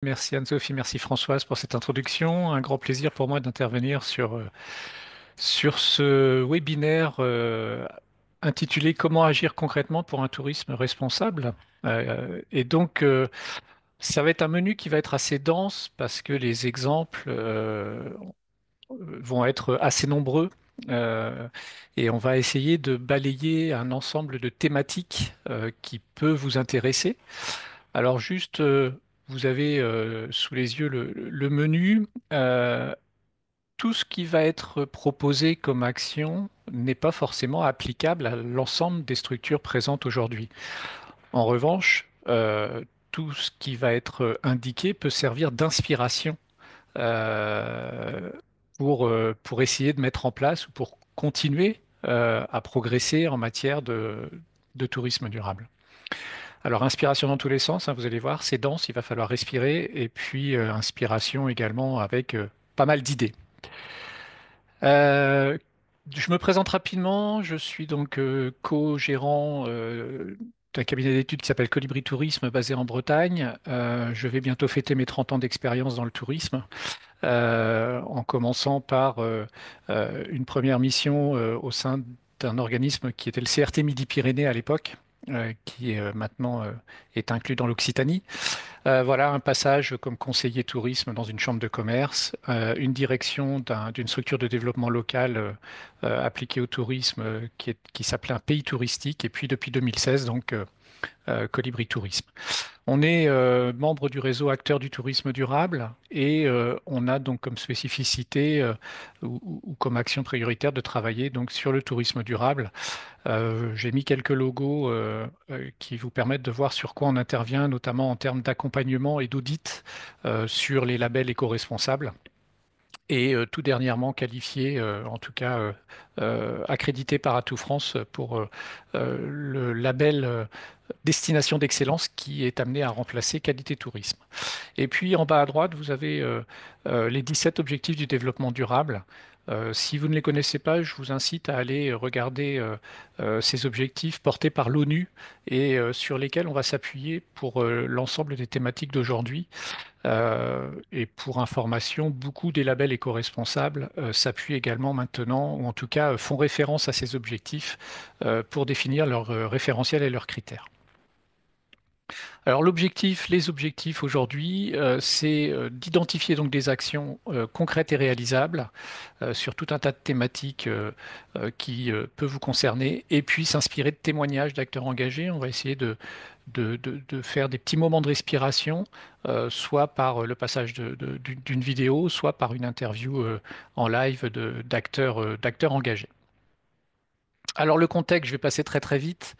Merci Anne-Sophie, merci Françoise pour cette introduction. Un grand plaisir pour moi d'intervenir sur ce webinaire intitulé Comment agir concrètement pour un tourisme responsable. Ça va être un menu qui va être assez dense parce que les exemples vont être assez nombreux. euh, et on va essayer de balayer un ensemble de thématiques qui peut vous intéresser. Alors juste, vous avez sous les yeux le menu. Euh, tout ce qui va être proposé comme action n'est pas forcément applicable à l'ensemble des structures présentes aujourd'hui. En revanche, tout ce qui va être indiqué peut servir d'inspiration euh, pour essayer de mettre en place ou pour continuer à progresser en matière de tourisme durable. Alors, inspiration dans tous les sens, hein, vous allez voir, c'est dense, il va falloir respirer, et puis inspiration également avec pas mal d'idées. Euh, je me présente rapidement, je suis donc co-gérant d'un cabinet d'études qui s'appelle Colibri Tourisme, basé en Bretagne. Je vais bientôt fêter mes 30 ans d'expérience dans le tourisme, en commençant par une première mission au sein d'un organisme qui était le CRT Midi-Pyrénées à l'époque, qui maintenant est inclus dans l'Occitanie. Voilà un passage comme conseiller tourisme dans une chambre de commerce, une direction d'une structure de développement local appliquée au tourisme qui s'appelait un pays touristique, et puis depuis 2016, donc Colibri Tourisme. On est membre du réseau Acteurs du tourisme durable et on a donc comme spécificité ou comme action prioritaire de travailler donc sur le tourisme durable. J'ai mis quelques logos qui vous permettent de voir sur quoi on intervient, notamment en termes d'accompagnement et d'audit sur les labels éco-responsables. Et tout dernièrement qualifié, en tout cas accrédité par Atout France pour le label Destination d'excellence qui est amené à remplacer Qualité Tourisme. Et puis en bas à droite, vous avez les 17 objectifs du développement durable. Si vous ne les connaissez pas, je vous incite à aller regarder ces objectifs portés par l'ONU et sur lesquels on va s'appuyer pour l'ensemble des thématiques d'aujourd'hui. Et pour information, beaucoup des labels éco-responsables s'appuient également maintenant, ou en tout cas font référence à ces objectifs pour définir leurs référentiels et leurs critères. Alors les objectifs aujourd'hui, c'est d'identifier donc des actions concrètes et réalisables sur tout un tas de thématiques qui peuvent vous concerner, et puis s'inspirer de témoignages d'acteurs engagés. On va essayer de faire des petits moments de respiration, soit par le passage d'une vidéo, soit par une interview en live d'acteurs engagés. Alors le contexte, je vais passer très très vite.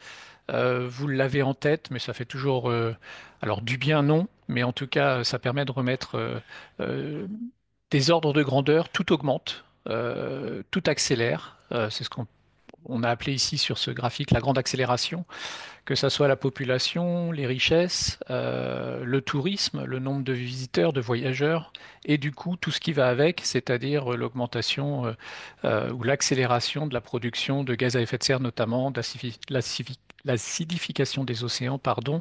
Vous l'avez en tête, mais ça fait toujours, alors du bien non, mais en tout cas ça permet de remettre euh, des ordres de grandeur, tout augmente, tout accélère. C'est ce qu'on a appelé ici sur ce graphique la grande accélération, que ça soit la population, les richesses, le tourisme, le nombre de visiteurs, de voyageurs, et du coup tout ce qui va avec, c'est-à-dire l'augmentation ou l'accélération de la production de gaz à effet de serre, notamment l'acidification des océans, pardon,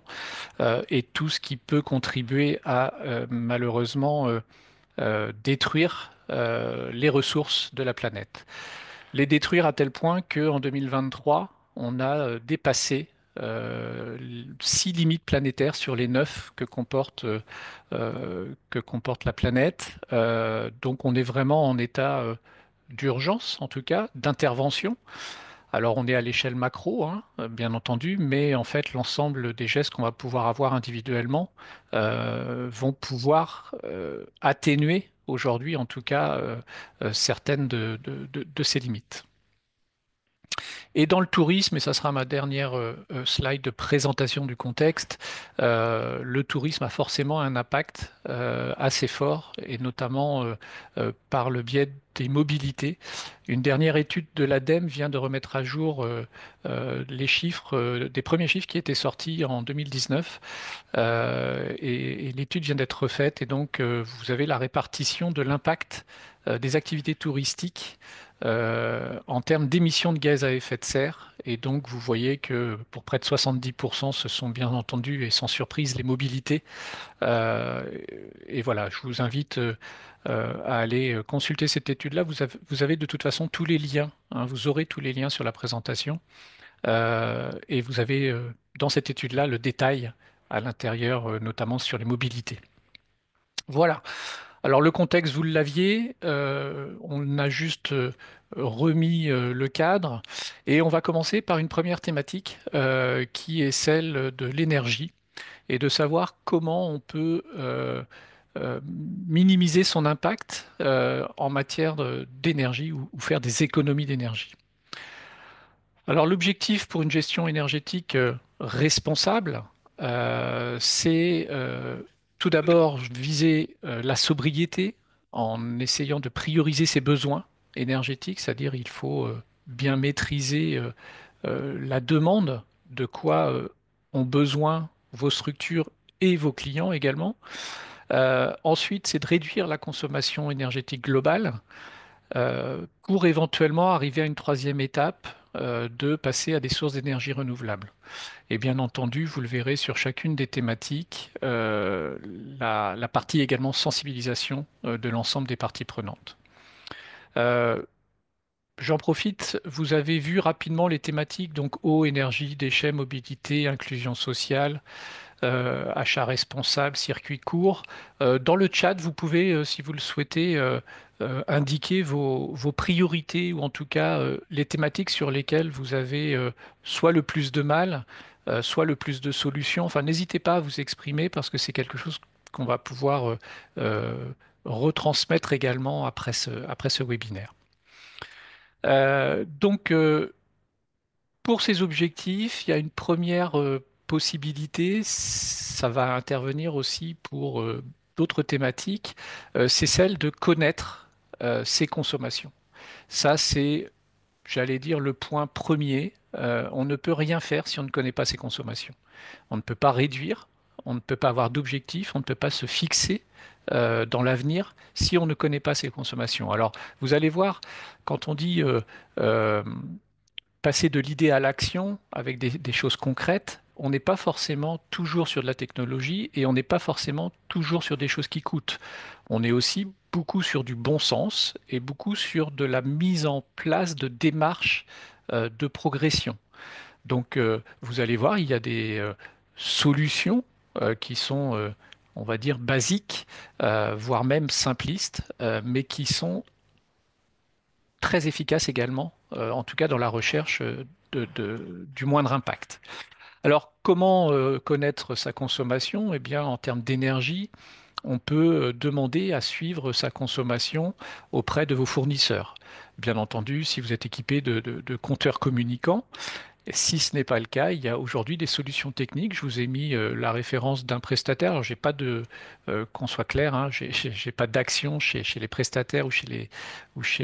et tout ce qui peut contribuer à malheureusement détruire les ressources de la planète. Les détruire à tel point qu'en 2023, on a dépassé 6 limites planétaires sur les 9 que comporte la planète. Donc on est vraiment en état d'urgence, en tout cas, d'intervention. Alors on est à l'échelle macro, hein, bien entendu, mais en fait l'ensemble des gestes qu'on va pouvoir avoir individuellement vont pouvoir atténuer aujourd'hui en tout cas certaines de ces limites. Et dans le tourisme, et ça sera ma dernière slide de présentation du contexte, le tourisme a forcément un impact assez fort, et notamment par le biais des mobilités. Une dernière étude de l'ADEME vient de remettre à jour les chiffres, des premiers chiffres qui étaient sortis en 2019, et l'étude vient d'être refaite, et donc vous avez la répartition de l'impact des activités touristiques en termes d'émissions de gaz à effet de serre Et donc, vous voyez que pour près de 70%, ce sont bien entendu et sans surprise les mobilités. Euh, et voilà, je vous invite à aller consulter cette étude-là. Vous avez de toute façon tous les liens, hein, vous aurez tous les liens sur la présentation. Et vous avez dans cette étude-là le détail à l'intérieur, notamment sur les mobilités. Voilà. Alors le contexte, vous l'aviez, on a juste remis le cadre et on va commencer par une première thématique qui est celle de l'énergie et de savoir comment on peut euh, minimiser son impact en matière d'énergie ou faire des économies d'énergie. Alors l'objectif pour une gestion énergétique responsable, c'est tout d'abord viser la sobriété en essayant de prioriser ses besoins énergétiques, c'est-à-dire il faut bien maîtriser la demande de quoi ont besoin vos structures et vos clients également. Ensuite, c'est de réduire la consommation énergétique globale pour éventuellement arriver à une troisième étape de passer à des sources d'énergie renouvelables. Et bien entendu, vous le verrez sur chacune des thématiques, la partie également sensibilisation de l'ensemble des parties prenantes. Euh, J'en profite, vous avez vu rapidement les thématiques, donc eau, énergie, déchets, mobilité, inclusion sociale, achat responsable, circuit court. Dans le chat, vous pouvez, si vous le souhaitez, indiquer vos priorités ou en tout cas les thématiques sur lesquelles vous avez soit le plus de mal, soit le plus de solutions. Enfin, n'hésitez pas à vous exprimer parce que c'est quelque chose qu'on va pouvoir retransmettre également après ce webinaire. Donc, pour ces objectifs, il y a une première possibilité, ça va intervenir aussi pour d'autres thématiques, c'est celle de connaître ses consommations. Ça, c'est, j'allais dire, le point premier. On ne peut rien faire si on ne connaît pas ses consommations. On ne peut pas réduire, on ne peut pas avoir d'objectif, on ne peut pas se fixer dans l'avenir si on ne connaît pas ses consommations. Alors, vous allez voir, quand on dit euh, passer de l'idée à l'action avec des choses concrètes, on n'est pas forcément toujours sur de la technologie et on n'est pas forcément toujours sur des choses qui coûtent. On est aussi beaucoup sur du bon sens et beaucoup sur de la mise en place de démarches de progression. Donc, vous allez voir, il y a des solutions qui sont, on va dire, basiques, voire même simplistes, mais qui sont très efficace également, en tout cas dans la recherche du moindre impact. Alors, comment connaître sa consommation? Eh bien, en termes d'énergie, on peut demander à suivre sa consommation auprès de vos fournisseurs. Bien entendu, si vous êtes équipé de compteurs communicants, si ce n'est pas le cas, il y a aujourd'hui des solutions techniques. Je vous ai mis la référence d'un prestataire. Alors, j'ai pas qu'on soit clair, hein, j'ai pas d'action chez les prestataires ou chez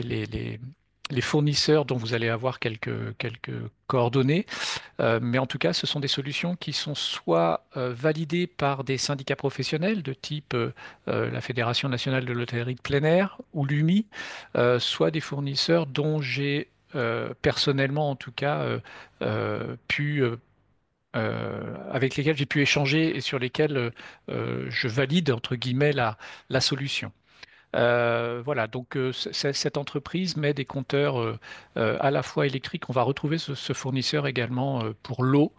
les fournisseurs dont vous allez avoir quelques coordonnées. Mais en tout cas, ce sont des solutions qui sont soit validées par des syndicats professionnels de type la Fédération nationale de l'hôtellerie de plein air ou l'UMI, soit des fournisseurs dont j'ai personnellement, en tout cas, avec lesquels j'ai pu échanger et sur lesquels je valide, entre guillemets, la solution. Voilà, donc cette entreprise met des compteurs à la fois électriques. On va retrouver ce fournisseur également pour l'eau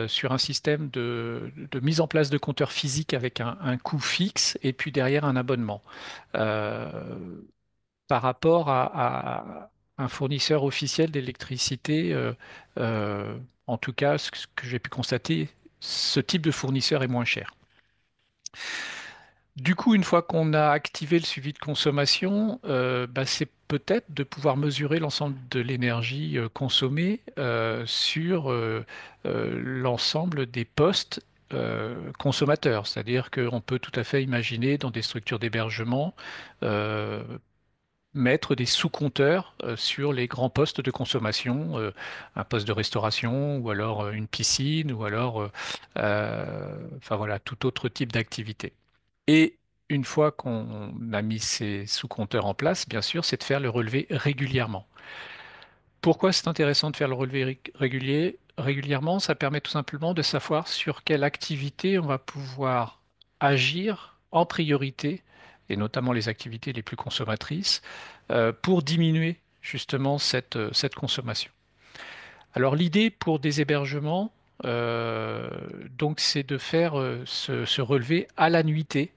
sur un système de mise en place de compteurs physiques avec un coût fixe et puis derrière un abonnement. Euh, Par rapport à un fournisseur officiel d'électricité, en tout cas, ce que j'ai pu constater, ce type de fournisseur est moins cher. Du coup, une fois qu'on a activé le suivi de consommation, bah, c'est peut-être de pouvoir mesurer l'ensemble de l'énergie consommée sur l'ensemble des postes consommateurs. C'est-à-dire qu'on peut tout à fait imaginer dans des structures d'hébergement euh, mettre des sous-compteurs sur les grands postes de consommation, un poste de restauration ou alors une piscine ou alors enfin voilà, tout autre type d'activité. Et une fois qu'on a mis ces sous-compteurs en place, bien sûr, c'est de faire le relevé régulièrement. Pourquoi c'est intéressant de faire le relevé régulièrement? Ça permet tout simplement de savoir sur quelle activité on va pouvoir agir en priorité, et notamment les activités les plus consommatrices, pour diminuer justement cette consommation. Alors l'idée pour des hébergements, euh, donc c'est de faire ce relevé à la nuitée.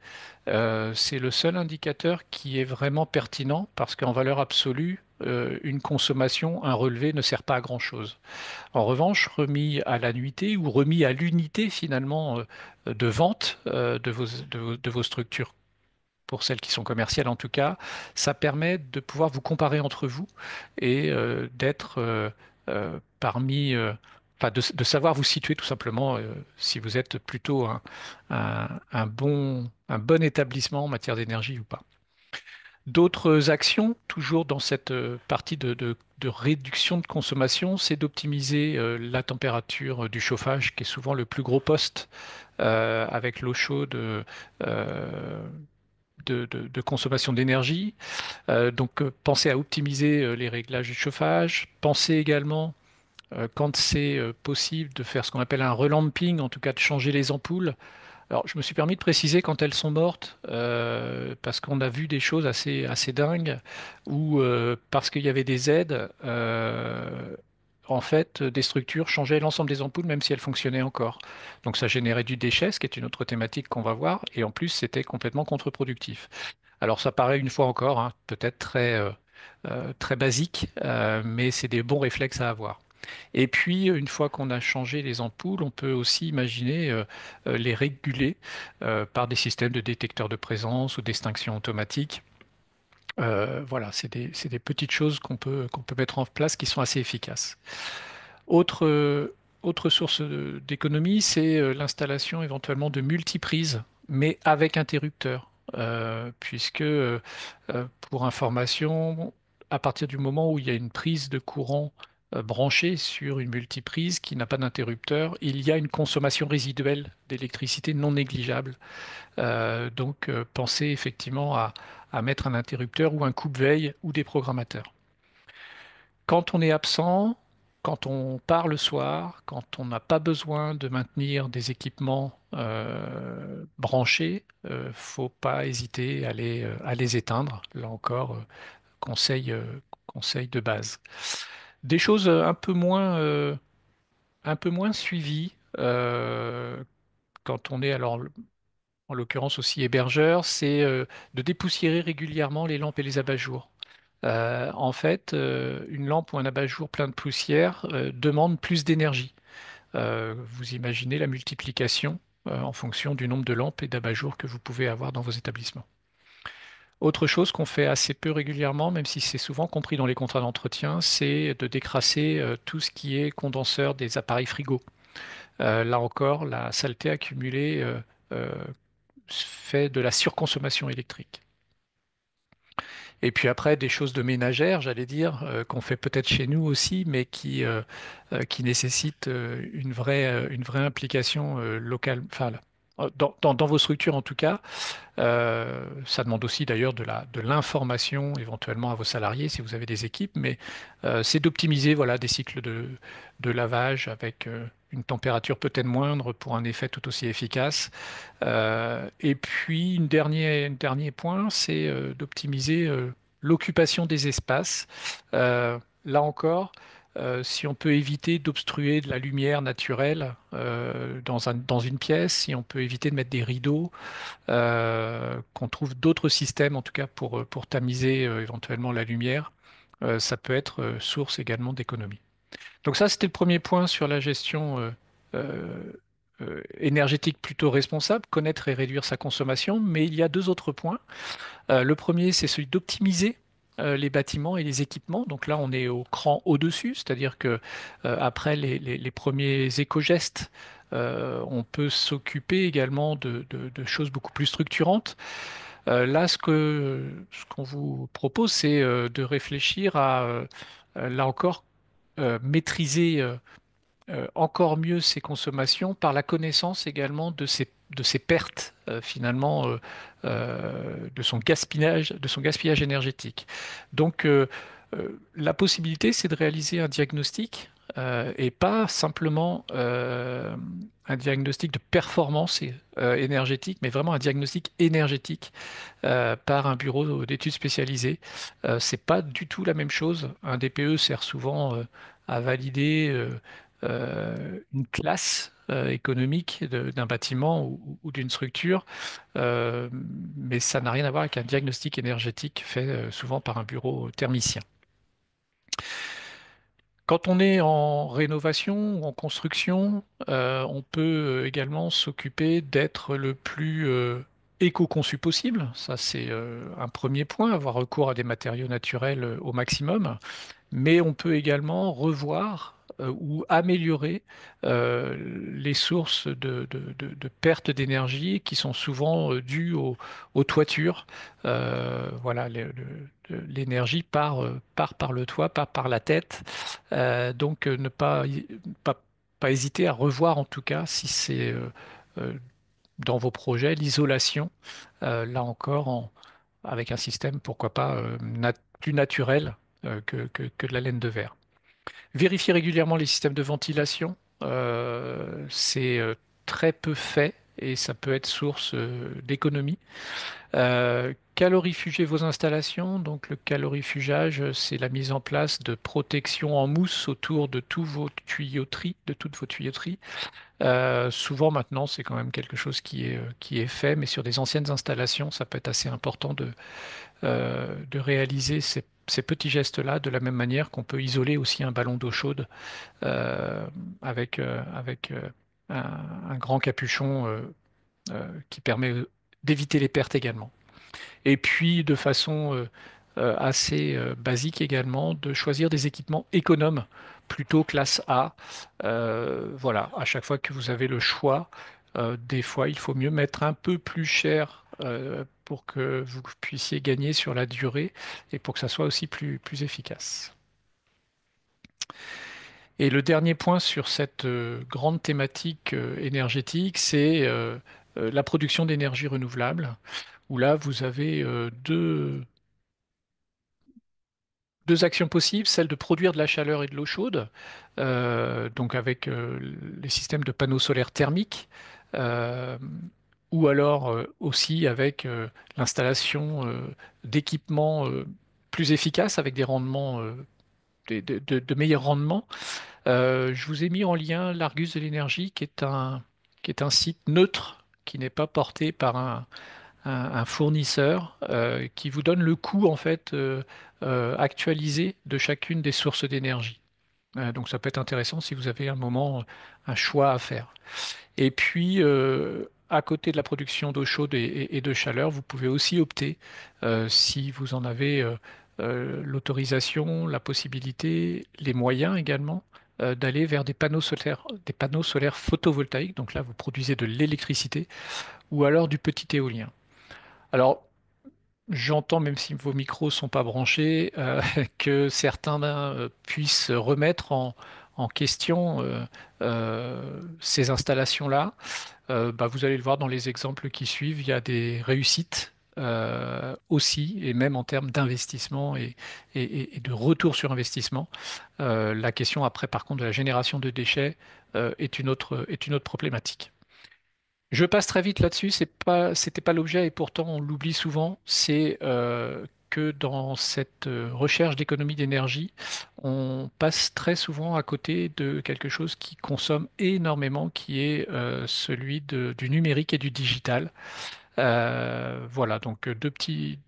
C'est le seul indicateur qui est vraiment pertinent parce qu'en valeur absolue, une consommation, un relevé ne sert pas à grand-chose. En revanche, remis à la nuitée ou remis à l'unité finalement de vente de vos structures, pour celles qui sont commerciales en tout cas, ça permet de pouvoir vous comparer entre vous et d'être parmi, enfin de savoir vous situer tout simplement si vous êtes plutôt un bon établissement en matière d'énergie ou pas. D'autres actions, toujours dans cette partie de réduction de consommation, c'est d'optimiser la température du chauffage, qui est souvent le plus gros poste avec l'eau chaude de consommation d'énergie. Pensez à optimiser les réglages du chauffage. Pensez également, quand c'est possible, de faire ce qu'on appelle un relamping, en tout cas de changer les ampoules. Alors, je me suis permis de préciser quand elles sont mortes, parce qu'on a vu des choses assez dingues, où parce qu'il y avait des aides, en fait, des structures changeaient l'ensemble des ampoules, même si elles fonctionnaient encore. Donc, ça générait du déchet, ce qui est une autre thématique qu'on va voir, et en plus, c'était complètement contre-productif. Alors, ça paraît une fois encore, hein, peut-être très basique, mais c'est des bons réflexes à avoir. Et puis, une fois qu'on a changé les ampoules, on peut aussi imaginer les réguler par des systèmes de détecteurs de présence ou d'extinction automatique. Voilà, c'est des petites choses qu'on peut mettre en place qui sont assez efficaces. Autre, autre source d'économie, c'est l'installation éventuellement de multiprises, mais avec interrupteur. Puisque, pour information, à partir du moment où il y a une prise de courant branchée sur une multiprise qui n'a pas d'interrupteur, il y a une consommation résiduelle d'électricité non négligeable. Pensez effectivement à mettre un interrupteur ou un coupe-veille ou des programmateurs. Quand on est absent, quand on part le soir, quand on n'a pas besoin de maintenir des équipements branchés, faut pas hésiter à les éteindre. Là encore, conseil, conseil de base. Des choses un peu moins suivies quand on est alors en l'occurrence aussi hébergeur, c'est de dépoussiérer régulièrement les lampes et les abat-jours. En fait, une lampe ou un abat-jour plein de poussière demande plus d'énergie. Vous imaginez la multiplication en fonction du nombre de lampes et d'abat-jours que vous pouvez avoir dans vos établissements. Autre chose qu'on fait assez peu régulièrement, même si c'est souvent compris dans les contrats d'entretien, c'est de décrasser tout ce qui est condenseur des appareils frigo. Là encore, la saleté accumulée euh, fait de la surconsommation électrique. Et puis après, des choses de ménagère, j'allais dire, qu'on fait peut-être chez nous aussi, mais qui nécessitent une vraie implication locale, enfin, dans vos structures en tout cas. Ça demande aussi d'ailleurs de l'information éventuellement à vos salariés si vous avez des équipes, mais c'est d'optimiser voilà, des cycles de lavage avec une température peut-être moindre pour un effet tout aussi efficace. Et puis, un dernier point, c'est d'optimiser l'occupation des espaces. Là encore, si on peut éviter d'obstruer de la lumière naturelle dans une pièce, si on peut éviter de mettre des rideaux, qu'on trouve d'autres systèmes, en tout cas pour tamiser éventuellement la lumière, ça peut être source également d'économie. Donc ça, c'était le premier point sur la gestion euh, énergétique plutôt responsable, connaître et réduire sa consommation. Mais il y a deux autres points. Le premier, c'est celui d'optimiser les bâtiments et les équipements. Donc là, on est au cran au-dessus, c'est-à-dire que après les premiers éco-gestes, on peut s'occuper également de choses beaucoup plus structurantes. Là, ce qu'on vous propose, c'est de réfléchir à, là encore, maîtriser encore mieux ses consommations par la connaissance également de ses pertes finalement de son gaspillage énergétique. Donc La possibilité, c'est de réaliser un diagnostic et pas simplement un diagnostic de performance énergétique, mais vraiment un diagnostic énergétique par un bureau d'études spécialisé. C'est pas du tout la même chose. Un DPE sert souvent à valider une classe économique d'un bâtiment ou d'une structure, euh, mais ça n'a rien à voir avec un diagnostic énergétique fait souvent par un bureau thermicien. Quand on est en rénovation ou en construction, on peut également s'occuper d'être le plus éco-conçu possible. Ça, c'est un premier point, avoir recours à des matériaux naturels au maximum. Mais on peut également revoir ou améliorer les sources de perte d'énergie qui sont souvent dues aux toitures. Voilà, l'énergie part par le toit, part par la tête. Donc pas, pas hésiter à revoir en tout cas si c'est euh, dans vos projets l'isolation, là encore avec un système pourquoi pas plus naturel que de la laine de verre. Vérifier régulièrement les systèmes de ventilation, c'est très peu fait et ça peut être source d'économie. Calorifuger vos installations. Donc le calorifugage, c'est la mise en place de protections en mousse autour de tous vos tuyauteries, de toutes vos tuyauteries. Souvent maintenant, c'est quand même quelque chose qui est fait, mais sur des anciennes installations, ça peut être assez important de réaliser ces petits gestes-là de la même manière qu'on peut isoler aussi un ballon d'eau chaude euh, avec un grand capuchon qui permet d'éviter les pertes également. Et puis, de façon assez basique également, de choisir des équipements économes, plutôt classe A. Voilà, à chaque fois que vous avez le choix, des fois, il faut mieux mettre un peu plus cher pour que vous puissiez gagner sur la durée et pour que ça soit aussi plus efficace. Et le dernier point sur cette grande thématique énergétique, c'est la production d'énergie renouvelable, où là, vous avez deux actions possibles, celle de produire de la chaleur et de l'eau chaude, donc avec les systèmes de panneaux solaires thermiques, euh, ou alors aussi avec l'installation d'équipements plus efficaces avec des rendements, de meilleurs rendements. Je vous ai mis en lien l'Argus de l'énergie, qui est un site neutre, qui n'est pas porté par un fournisseur qui vous donne le coût en fait actualisé de chacune des sources d'énergie. Donc ça peut être intéressant si vous avez un moment un choix à faire. Et puis à côté de la production d'eau chaude et de chaleur, vous pouvez aussi opter si vous en avez l'autorisation, la possibilité, les moyens également. D'aller vers des panneaux solaires photovoltaïques. Donc là, vous produisez de l'électricité ou alors du petit éolien. Alors, j'entends, même si vos micros sont pas branchés, que certains puissent remettre en question ces installations-là. Bah, vous allez le voir dans les exemples qui suivent, il y a des réussites aussi, et même en termes d'investissement et de retour sur investissement. La question après, par contre, de la génération de déchets est une autre problématique. Je passe très vite là-dessus, c'était pas l'objet et pourtant on l'oublie souvent. C'est que dans cette recherche d'économie d'énergie, on passe très souvent à côté de quelque chose qui consomme énormément, qui est celui du numérique et du digital. Voilà, donc deux petits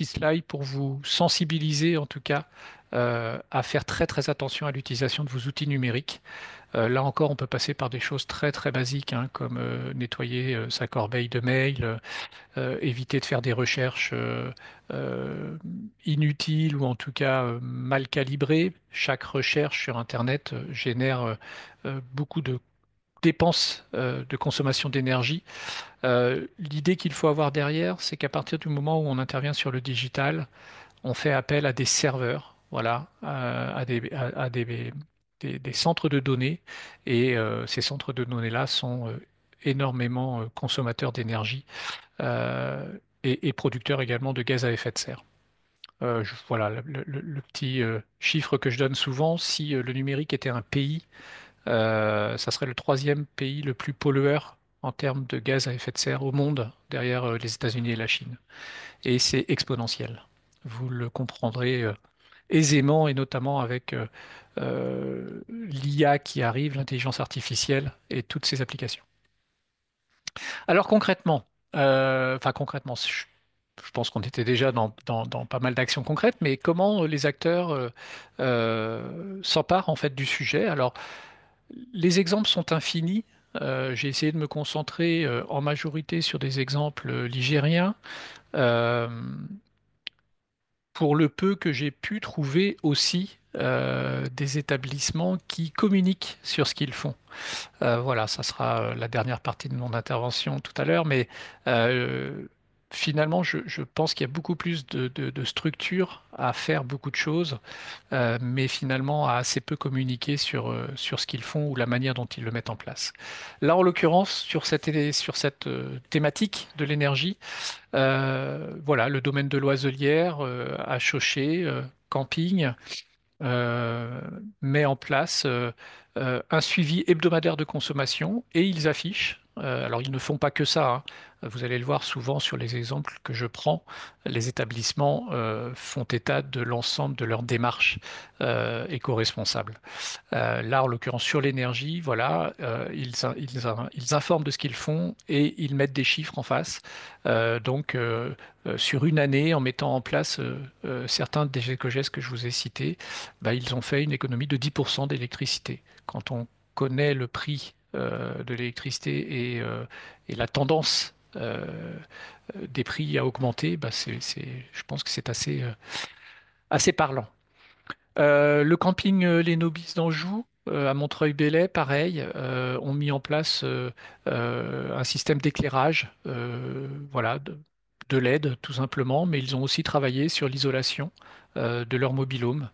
slides pour vous sensibiliser en tout cas à faire très très attention à l'utilisation de vos outils numériques. Là encore, on peut passer par des choses très très basiques, hein, comme nettoyer sa corbeille de mail, éviter de faire des recherches inutiles ou en tout cas mal calibrées. Chaque recherche sur Internet génère beaucoup de dépenses de consommation d'énergie. L'idée qu'il faut avoir derrière, c'est qu'à partir du moment où on intervient sur le digital, on fait appel à des serveurs, voilà, à des centres de données. Et ces centres de données-là sont énormément consommateurs d'énergie euh, et producteurs également de gaz à effet de serre. Voilà le petit chiffre que je donne souvent, si le numérique était un pays, ça serait le troisième pays le plus pollueur en termes de gaz à effet de serre au monde, derrière les États-Unis et la Chine. Et c'est exponentiel. Vous le comprendrez aisément, et notamment avec l'IA qui arrive, l'intelligence artificielle et toutes ces applications. Alors concrètement, enfin concrètement, je pense qu'on était déjà dans pas mal d'actions concrètes, mais comment les acteurs s'emparent en fait du sujet? Alors, les exemples sont infinis. J'ai essayé de me concentrer en majorité sur des exemples ligériens. Euh, pour le peu que j'ai pu trouver aussi des établissements qui communiquent sur ce qu'ils font. Voilà, ça sera la dernière partie de mon intervention tout à l'heure, mais euh, finalement, je pense qu'il y a beaucoup plus de structures à faire beaucoup de choses, mais finalement à assez peu communiquer sur ce qu'ils font ou la manière dont ils le mettent en place. Là, en l'occurrence, sur cette thématique de l'énergie, voilà, le domaine de Loiselière, à Chauchet, camping, euh, met en place un suivi hebdomadaire de consommation et ils affichent. Alors, ils ne font pas que ça, hein. Vous allez le voir souvent sur les exemples que je prends. Les établissements font état de l'ensemble de leur démarche éco-responsable. Là, en l'occurrence, sur l'énergie, voilà, ils informent de ce qu'ils font et ils mettent des chiffres en face. Sur une année, en mettant en place certains des éco-gestes que je vous ai cités, bah, ils ont fait une économie de 10% d'électricité. Quand on connaît le prix de l'électricité et la tendance des prix à augmenter, bah, je pense que c'est assez parlant. Le camping Les Nobis d'Anjou, à Montreuil-Bellay, pareil, ont mis en place un système d'éclairage, voilà, de LED tout simplement, mais ils ont aussi travaillé sur l'isolation de leur mobil-home,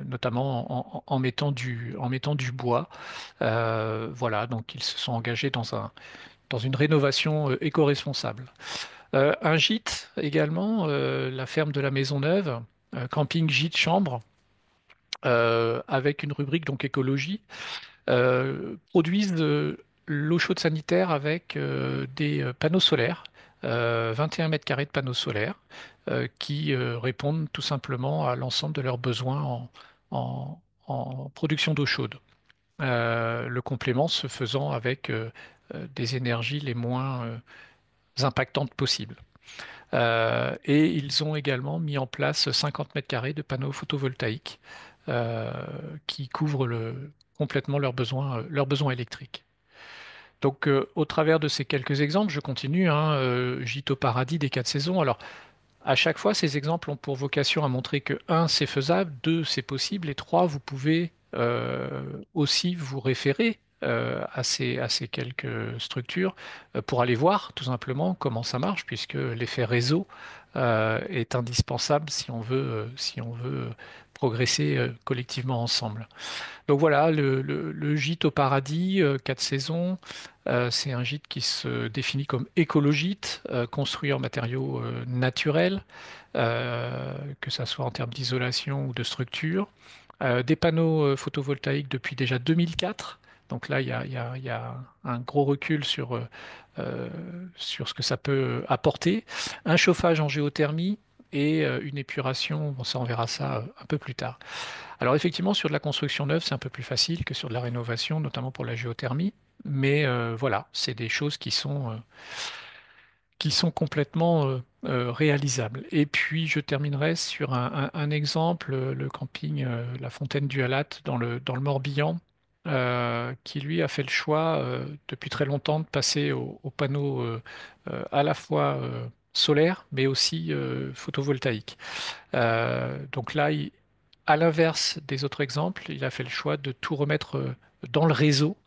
notamment en mettant du bois. Voilà, donc ils se sont engagés dans une rénovation éco-responsable. Un gîte également, la ferme de la Maisonneuve, camping gîte chambre avec une rubrique donc écologie, produisent de l'eau chaude sanitaire avec des panneaux solaires, 21 mètres carrés de panneaux solaires, qui répondent tout simplement à l'ensemble de leurs besoins en production d'eau chaude. Le complément se faisant avec des énergies les moins impactantes possibles. Et ils ont également mis en place 50 mètres carrés de panneaux photovoltaïques euh, qui couvrent complètement leurs besoins électriques. Donc, au travers de ces quelques exemples, je continue, hein, Gîte au paradis des quatre saisons. Alors, à chaque fois, ces exemples ont pour vocation à montrer que, un, c'est faisable, deux, c'est possible, et trois, vous pouvez aussi vous référer à ces quelques structures pour aller voir tout simplement comment ça marche, puisque l'effet réseau est indispensable si on veut progresser collectivement ensemble. Donc voilà, le gîte au paradis, 4 saisons, c'est un gîte qui se définit comme écologite, construit en matériaux naturels, que ça soit en termes d'isolation ou de structure. Des panneaux photovoltaïques depuis déjà 2004. Donc là, il y a un gros recul euh, sur ce que ça peut apporter. Un chauffage en géothermie et une épuration, bon, ça on verra ça un peu plus tard. Alors effectivement, sur de la construction neuve, c'est un peu plus facile que sur de la rénovation, notamment pour la géothermie. Mais voilà, c'est des choses qui sont complètement réalisables. Et puis je terminerai sur un exemple, le camping La Fontaine du Halat dans le Morbihan, qui lui a fait le choix depuis très longtemps de passer aux panneaux à la fois solaires, mais aussi photovoltaïques. Donc là, à l'inverse des autres exemples, il a fait le choix de tout remettre dans le réseau,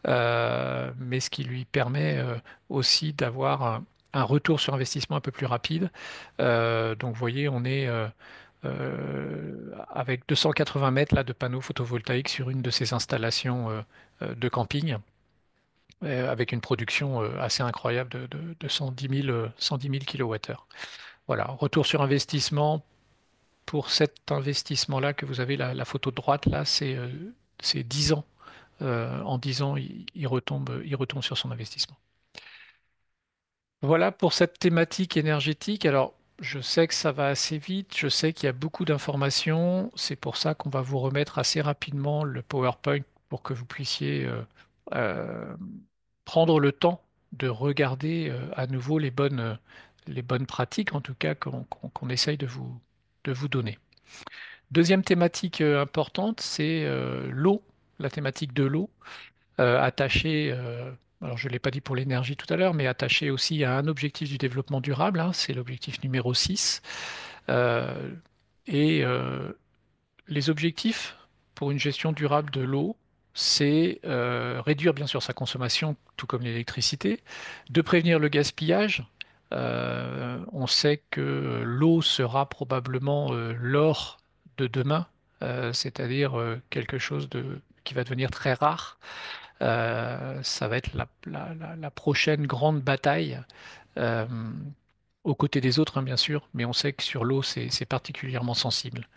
mais ce qui lui permet aussi d'avoir un retour sur investissement un peu plus rapide. Donc vous voyez, on est avec 280 mètres là, de panneaux photovoltaïques sur une de ces installations de camping, avec une production assez incroyable de 110 000 kWh. Voilà, retour sur investissement pour cet investissement-là que vous avez, la photo de droite, là, c'est 10 ans. En 10 ans, il retombe sur son investissement. Voilà pour cette thématique énergétique. Alors, je sais que ça va assez vite, je sais qu'il y a beaucoup d'informations. C'est pour ça qu'on va vous remettre assez rapidement le PowerPoint pour que vous puissiez euh, prendre le temps de regarder à nouveau les bonnes pratiques, en tout cas, qu'on essaye de vous donner. Deuxième thématique importante, c'est l'eau, la thématique de l'eau, attachée, alors je ne l'ai pas dit pour l'énergie tout à l'heure, mais attachée aussi à un objectif du développement durable, hein, c'est l'objectif numéro 6. Euh, et les objectifs pour une gestion durable de l'eau, c'est réduire bien sûr sa consommation, tout comme l'électricité, de prévenir le gaspillage. On sait que l'eau sera probablement l'or de demain, c'est-à-dire quelque chose qui va devenir très rare. Ça va être la prochaine grande bataille, euh, aux côtés des autres, hein, bien sûr, mais on sait que sur l'eau, c'est particulièrement sensible.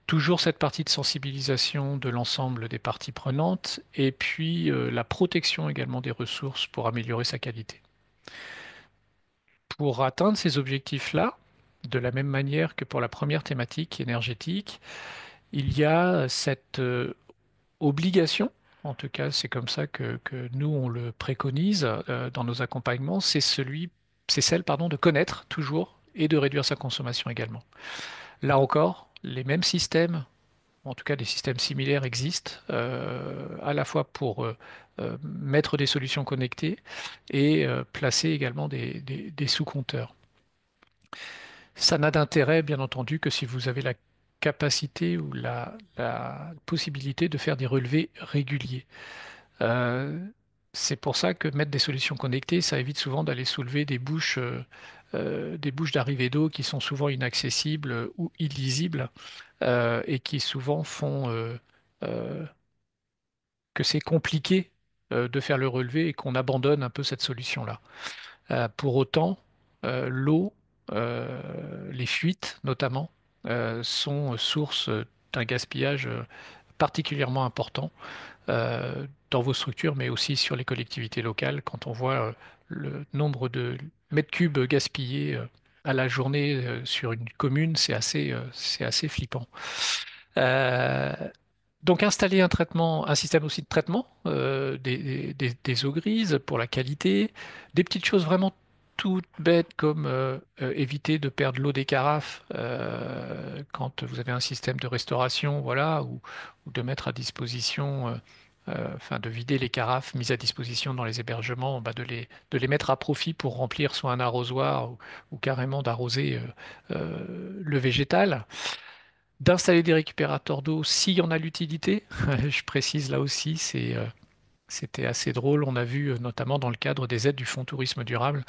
Toujours cette partie de sensibilisation de l'ensemble des parties prenantes et puis la protection également des ressources pour améliorer sa qualité. Pour atteindre ces objectifs-là, de la même manière que pour la première thématique énergétique, il y a cette obligation, en tout cas c'est comme ça que nous on le préconise dans nos accompagnements, c'est celle, pardon, de connaître toujours et de réduire sa consommation également. Là encore, les mêmes systèmes, en tout cas des systèmes similaires existent, à la fois pour mettre des solutions connectées et placer également des sous-compteurs. Ça n'a d'intérêt, bien entendu, que si vous avez la capacité ou la possibilité de faire des relevés réguliers. Euh, c'est pour ça que mettre des solutions connectées, ça évite souvent d'aller soulever des bouches d'arrivée d'eau qui sont souvent inaccessibles ou illisibles et qui souvent font euh, que c'est compliqué de faire le relevé et qu'on abandonne un peu cette solution-là. Pour autant, l'eau, les fuites notamment, sont source d'un gaspillage particulièrement important dans vos structures, mais aussi sur les collectivités locales. Quand on voit le nombre de mètres cubes gaspillés à la journée sur une commune, c'est assez flippant. Euh, donc installer un traitement, un système aussi de traitement des eaux grises pour la qualité, des petites choses vraiment toutes bêtes comme éviter de perdre l'eau des carafes quand vous avez un système de restauration, voilà, ou de mettre à disposition, enfin de vider les carafes mises à disposition dans les hébergements, bah, de les mettre à profit pour remplir soit un arrosoir ou carrément d'arroser le végétal. D'installer des récupérateurs d'eau s'il y en a l'utilité. Je précise là aussi, c'était assez drôle. On a vu notamment dans le cadre des aides du Fonds Tourisme Durable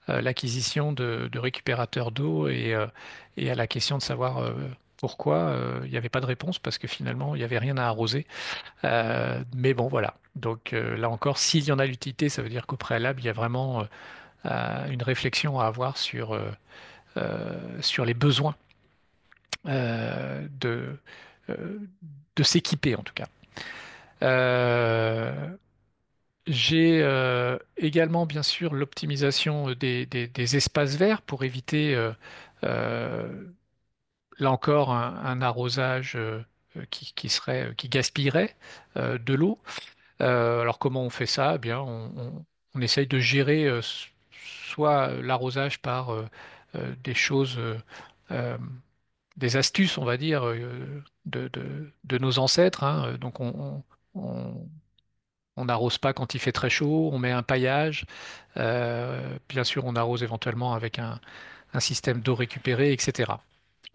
l'acquisition de récupérateurs d'eau et à la question de savoir pourquoi il n'y avait pas de réponse parce que finalement il n'y avait rien à arroser. Mais bon voilà. Donc là encore, s'il y en a l'utilité, ça veut dire qu'au préalable, il y a vraiment une réflexion à avoir sur les besoins euh, euh, de s'équiper en tout cas. Euh, j'ai également bien sûr l'optimisation des espaces verts pour éviter euh, là encore un arrosage qui gaspillerait de l'eau. Alors comment on fait ça? Eh bien, on essaye de gérer soit l'arrosage par des choses euh, des astuces, on va dire, de nos ancêtres, hein. Donc, on n'arrose pas quand il fait très chaud, on met un paillage. Bien sûr, on arrose éventuellement avec un système d'eau récupérée, etc.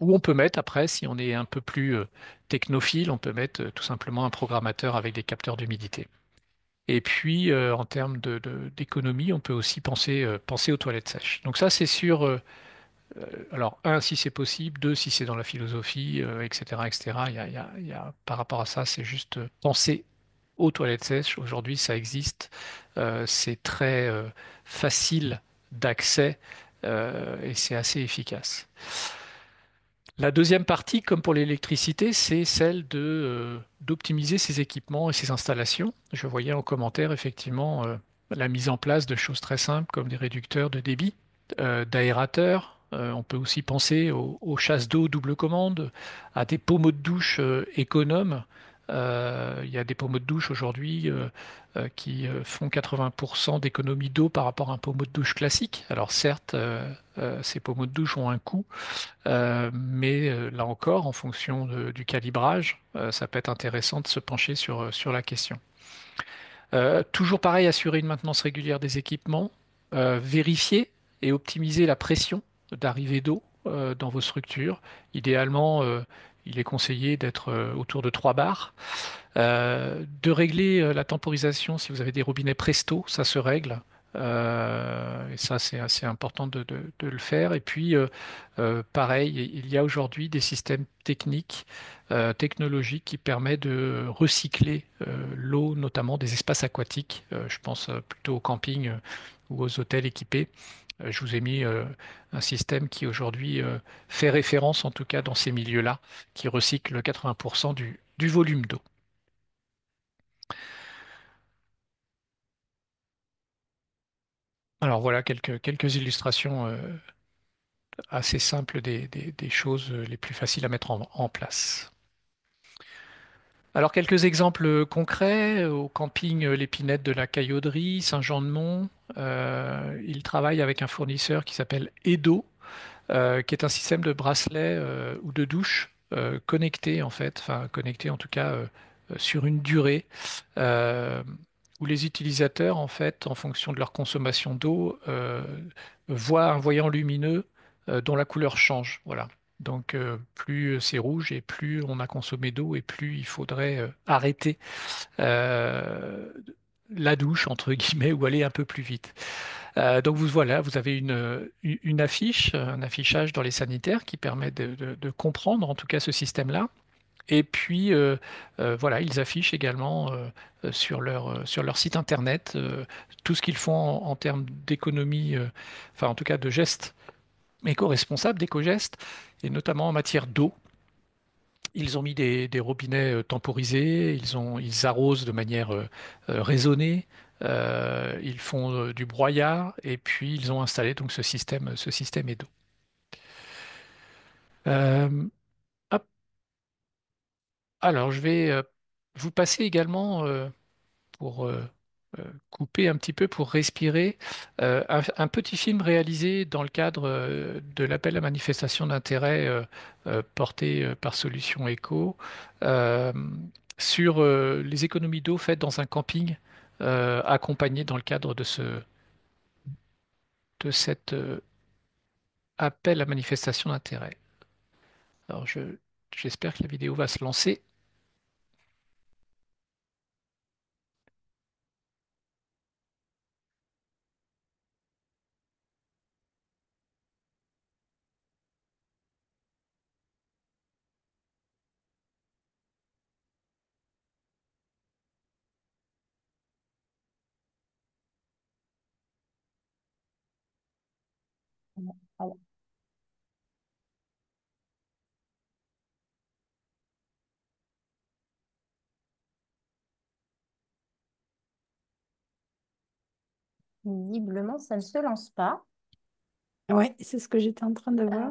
Ou on peut mettre, après, si on est un peu plus technophile, on peut mettre tout simplement un programmateur avec des capteurs d'humidité. Et puis, en termes d'économie, on peut aussi penser aux toilettes sèches. Donc ça, c'est sur alors, un, si c'est possible, deux, si c'est dans la philosophie, etc., etc. Par rapport à ça, c'est juste penser aux toilettes sèches. Aujourd'hui, ça existe. C'est très facile d'accès et c'est assez efficace. La deuxième partie, comme pour l'électricité, c'est celle d'optimiser ses équipements et ses installations. Je voyais en commentaire effectivement la mise en place de choses très simples comme des réducteurs de débit, d'aérateurs. On peut aussi penser aux chasses d'eau double commande, à des pommeaux de douche économes. Il y a des pommeaux de douche aujourd'hui qui font 80% d'économie d'eau par rapport à un pommeau de douche classique. Alors certes, ces pommeaux de douche ont un coût, mais là encore, en fonction du calibrage, ça peut être intéressant de se pencher sur la question. Toujours pareil, assurer une maintenance régulière des équipements, vérifier et optimiser la pression d'arrivée d'eau dans vos structures. Idéalement, il est conseillé d'être autour de 3 bars. De régler la temporisation si vous avez des robinets Presto, ça se règle. Et ça, c'est assez important de le faire. Et puis, pareil, il y a aujourd'hui des systèmes techniques, technologiques qui permettent de recycler l'eau, notamment des espaces aquatiques. Je pense plutôt au camping ou aux hôtels équipés. Je vous ai mis un système qui aujourd'hui fait référence, en tout cas dans ces milieux-là, qui recycle 80% du volume d'eau. Alors voilà quelques illustrations assez simples des choses les plus faciles à mettre en place. Alors quelques exemples concrets au camping l'Épinette de la Caillauderie, Saint-Jean-de-Mont. Ils travaillent avec un fournisseur qui s'appelle Edo, qui est un système de bracelet ou de douche connecté en fait, enfin connecté en tout cas sur une durée euh, où les utilisateurs en fait, en fonction de leur consommation d'eau, voient un voyant lumineux dont la couleur change. Voilà. Donc plus c'est rouge et plus on a consommé d'eau et plus il faudrait arrêter euh, la douche entre guillemets ou aller un peu plus vite. Donc vous voilà, vous avez une affiche, un affichage dans les sanitaires qui permet de comprendre en tout cas ce système-là. Et puis voilà, ils affichent également sur leur site internet tout ce qu'ils font en termes d'économie, enfin en tout cas de gestes éco-responsables, d'éco-gestes, et notamment en matière d'eau. Ils ont mis des robinets temporisés, ils arrosent de manière raisonnée, ils font du broyat et puis ils ont installé donc ce système Edo. Euh, hop, alors je vais vous passer également pour couper un petit peu, pour respirer, un petit film réalisé dans le cadre de l'appel à manifestation d'intérêt porté par Solutions Éco euh, sur les économies d'eau faites dans un camping accompagné dans le cadre de cet appel à manifestation d'intérêt. Alors j'espère que la vidéo va se lancer. Alors, visiblement, ça ne se lance pas. Ouais, c'est ce que j'étais en train de voir.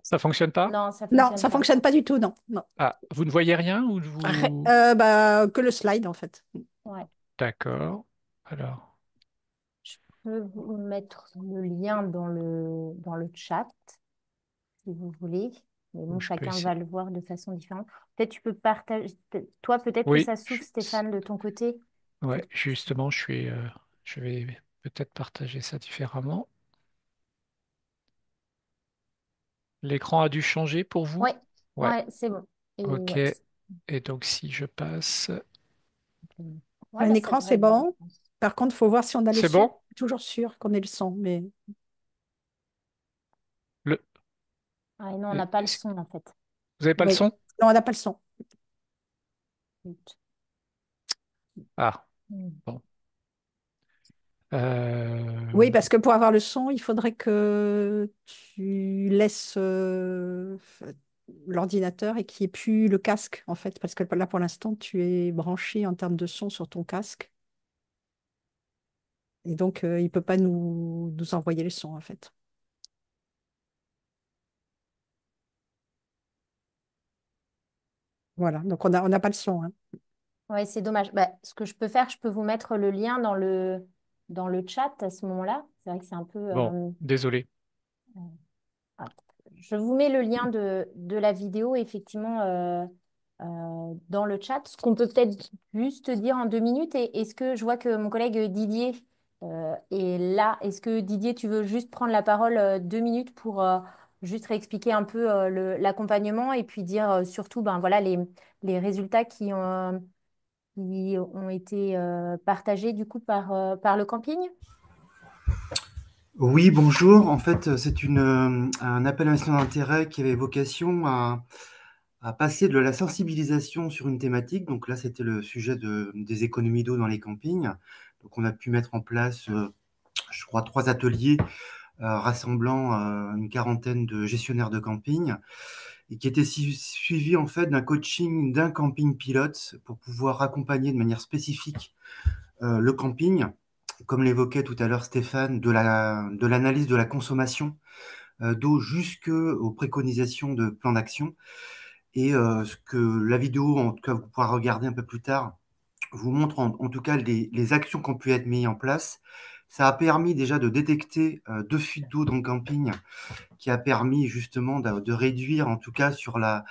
Ça fonctionne pas? Non, ça Non, fonctionne ça pas. fonctionne pas du tout, non. Non. Ah, vous ne voyez rien ou vous... Bah, que le slide, en fait. Ouais. D'accord. Alors, Je peux vous mettre le lien dans le chat, si vous voulez. Mais bon, je peux chacun va essayer. le voir de façon différente. Peut-être tu peux partager. Toi, peut-être que Oui, ça s'ouvre, Stéphane, de ton côté. ouais, Peut-être que justement, je vais peut-être partager ça différemment. L'écran a dû changer pour vous? Ouais, Ouais, ouais, c'est bon. Et ok. ouais, Et donc, si je passe... ouais, Un là, ça écran, devrait c'est être bon, je bon. pense. Par contre, il faut voir si on a le C'est son. bon? Toujours sûr qu'on ait le son, mais Le... Ah, et non, on n'a pas le son, en fait. Vous n'avez pas le oui. son? Non, on n'a pas le son. Ah, Hmm. bon. Oui, Euh, parce que pour avoir le son, il faudrait que tu laisses l'ordinateur et qu'il n'y ait plus le casque, en fait, parce que là, pour l'instant, tu es branché en termes de son sur ton casque. Et donc, il ne peut pas nous envoyer le son, en fait. Voilà, donc on n'a pas le son, hein. Ouais, c'est dommage. Bah, ce que je peux faire, je peux vous mettre le lien dans le chat à ce moment-là. C'est vrai que c'est un peu... bon, désolé. hop. Je vous mets le lien de la vidéo, effectivement, dans le chat. Ce qu'on peut peut-être juste dire en 2 minutes, et est-ce que je vois que mon collègue Didier est là? Est-ce que Didier, tu veux juste prendre la parole 2 minutes pour juste réexpliquer un peu l'accompagnement et puis dire surtout ben, voilà, les résultats qui ont été partagés du coup par le camping? Oui, bonjour. En fait, c'est un appel à l'investissement d'intérêt qui avait vocation à passer de la sensibilisation sur une thématique. Donc là, c'était le sujet des économies d'eau dans les campings. Donc on a pu mettre en place, je crois, 3 ateliers rassemblant une quarantaine de gestionnaires de camping et qui étaient suivis en fait d'un coaching d'un camping pilote pour pouvoir accompagner de manière spécifique le camping, comme l'évoquait tout à l'heure Stéphane, de l'analyse de la consommation d'eau jusqu'aux préconisations de plans d'action. Et ce que la vidéo, en tout cas, vous pourrez regarder un peu plus tard, vous montre en tout cas les actions qui ont pu être mises en place. Ça a permis déjà de détecter 2 fuites d'eau dans le camping, qui a permis justement de réduire, en tout cas sur la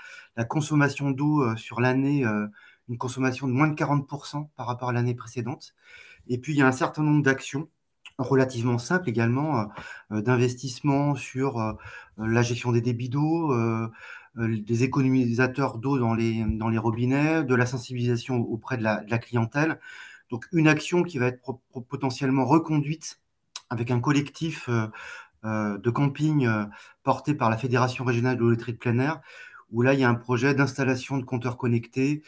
consommation d'eau sur l'année, une consommation de moins de 40% par rapport à l'année précédente. Et puis, il y a un certain nombre d'actions relativement simples également, d'investissement sur la gestion des débits d'eau, des économisateurs d'eau dans les robinets, de la sensibilisation auprès de la clientèle. Donc, une action qui va être potentiellement reconduite avec un collectif de camping porté par la Fédération régionale de l'eau de plein air, où là, il y a un projet d'installation de compteurs connectés,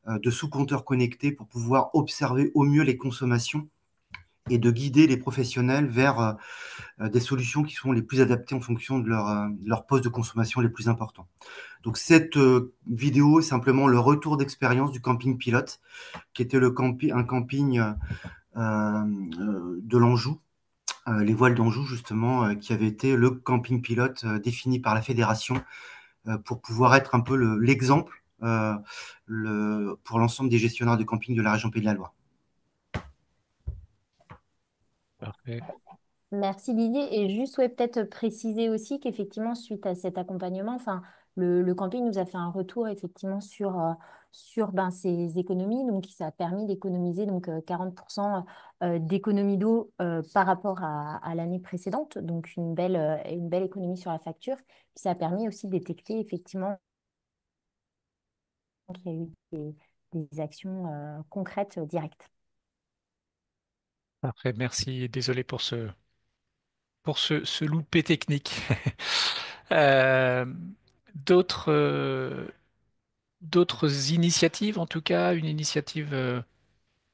de sous-compteurs connectés pour pouvoir observer au mieux les consommations et de guider les professionnels vers des solutions qui sont les plus adaptées en fonction de leur poste de consommation les plus importants. Donc cette vidéo est simplement le retour d'expérience du camping pilote, qui était un camping de l'Anjou, les voiles d'Anjou justement, qui avait été le camping pilote défini par la fédération pour pouvoir être un peu l'exemple pour l'ensemble des gestionnaires de camping de la région Pays de la Loire. Parfait. Merci Didier. Et juste, ouais, peut-être préciser aussi qu'effectivement, suite à cet accompagnement, enfin, le camping nous a fait un retour effectivement sur ben, ses économies. Donc, ça a permis d'économiser donc 40% d'économie d'eau par rapport à l'année précédente. Donc, une belle économie sur la facture. Puis ça a permis aussi de détecter effectivement qu'il y a eu des actions concrètes directes. Parfait, merci. Désolé pour ce loupé technique. Euh, d'autres, d'autres initiatives, en tout cas, une initiative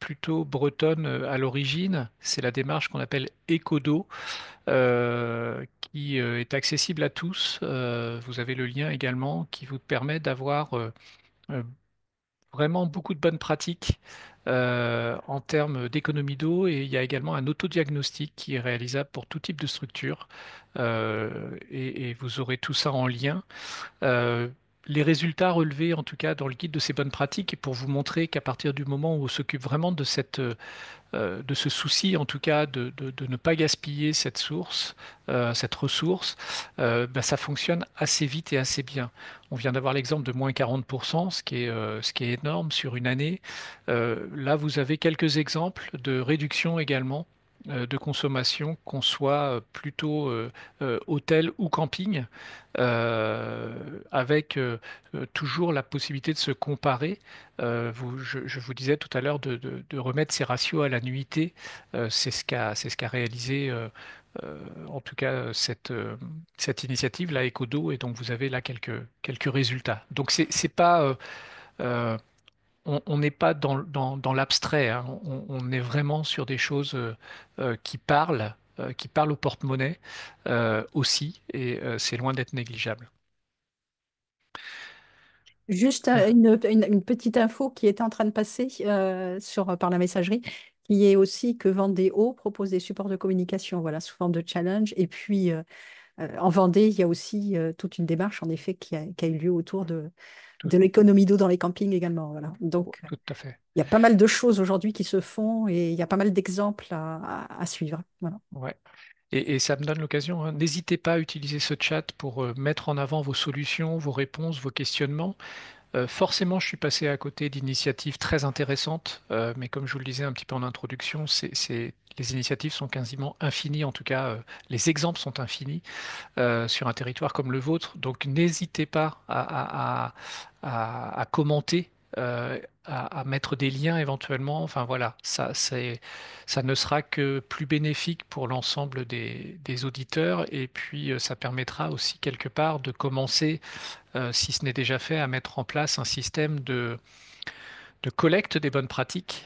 plutôt bretonne à l'origine, c'est la démarche qu'on appelle Ecodo, qui est accessible à tous. Vous avez le lien également qui vous permet d'avoir euh, vraiment beaucoup de bonnes pratiques en termes d'économie d'eau et il y a également un autodiagnostic qui est réalisable pour tout type de structure et vous aurez tout ça en lien. Euh, les résultats relevés en tout cas dans le guide de ces bonnes pratiques et pour vous montrer qu'à partir du moment où on s'occupe vraiment de de ce souci, en tout cas, de ne pas gaspiller cette source, cette ressource, bah, ça fonctionne assez vite et assez bien. On vient d'avoir l'exemple de moins 40%, ce qui est énorme sur une année. Là, vous avez quelques exemples de réduction également. De consommation, qu'on soit plutôt hôtel ou camping, euh, avec toujours la possibilité de se comparer je vous disais tout à l'heure de remettre ces ratios à la nuitée. C'est ce qu'a réalisé, en tout cas, cette initiative, la Ecodo, et donc vous avez là quelques résultats. Donc, c'est pas, euh, on n'est pas dans l'abstrait, hein. On est vraiment sur des choses qui parlent au porte-monnaie aussi, et c'est loin d'être négligeable. Juste Ah, une petite info qui était en train de passer par la messagerie, qui est aussi que Vendéo propose des supports de communication, voilà, sous forme de challenge. Et puis, en Vendée, il y a aussi toute une démarche, en effet, qui a eu lieu autour tout, de l'économie d'eau dans les campings également. Voilà. Donc, tout à fait. il y a pas mal de choses aujourd'hui qui se font et il y a pas mal d'exemples à suivre. Voilà. Ouais. Et ça me donne l'occasion, hein. N'hésitez pas à utiliser ce chat pour mettre en avant vos solutions, vos réponses, vos questionnements. Forcément, je suis passé à côté d'initiatives très intéressantes, mais comme je vous le disais un petit peu en introduction, les initiatives sont quasiment infinies, en tout cas, les exemples sont infinis sur un territoire comme le vôtre. Donc, n'hésitez pas à commenter, à mettre des liens éventuellement. Enfin, voilà, ça ne sera que plus bénéfique pour l'ensemble des auditeurs, et puis ça permettra aussi quelque part de commencer, si ce n'est déjà fait, à mettre en place un système de collecte des bonnes pratiques,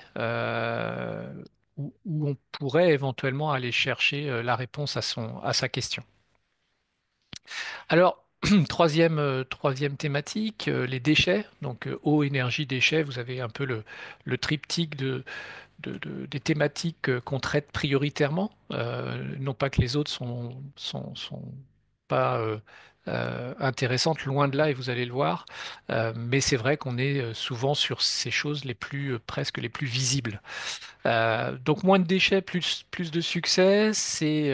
où on pourrait éventuellement aller chercher la réponse à sa question. Alors, troisième thématique, les déchets. Donc, eau, énergie, déchets. Vous avez un peu le triptyque des thématiques qu'on traite prioritairement. Non pas que les autres sont pas intéressantes, loin de là, et vous allez le voir. Mais c'est vrai qu'on est souvent sur ces choses presque les plus visibles. Donc, moins de déchets, plus de succès. C'est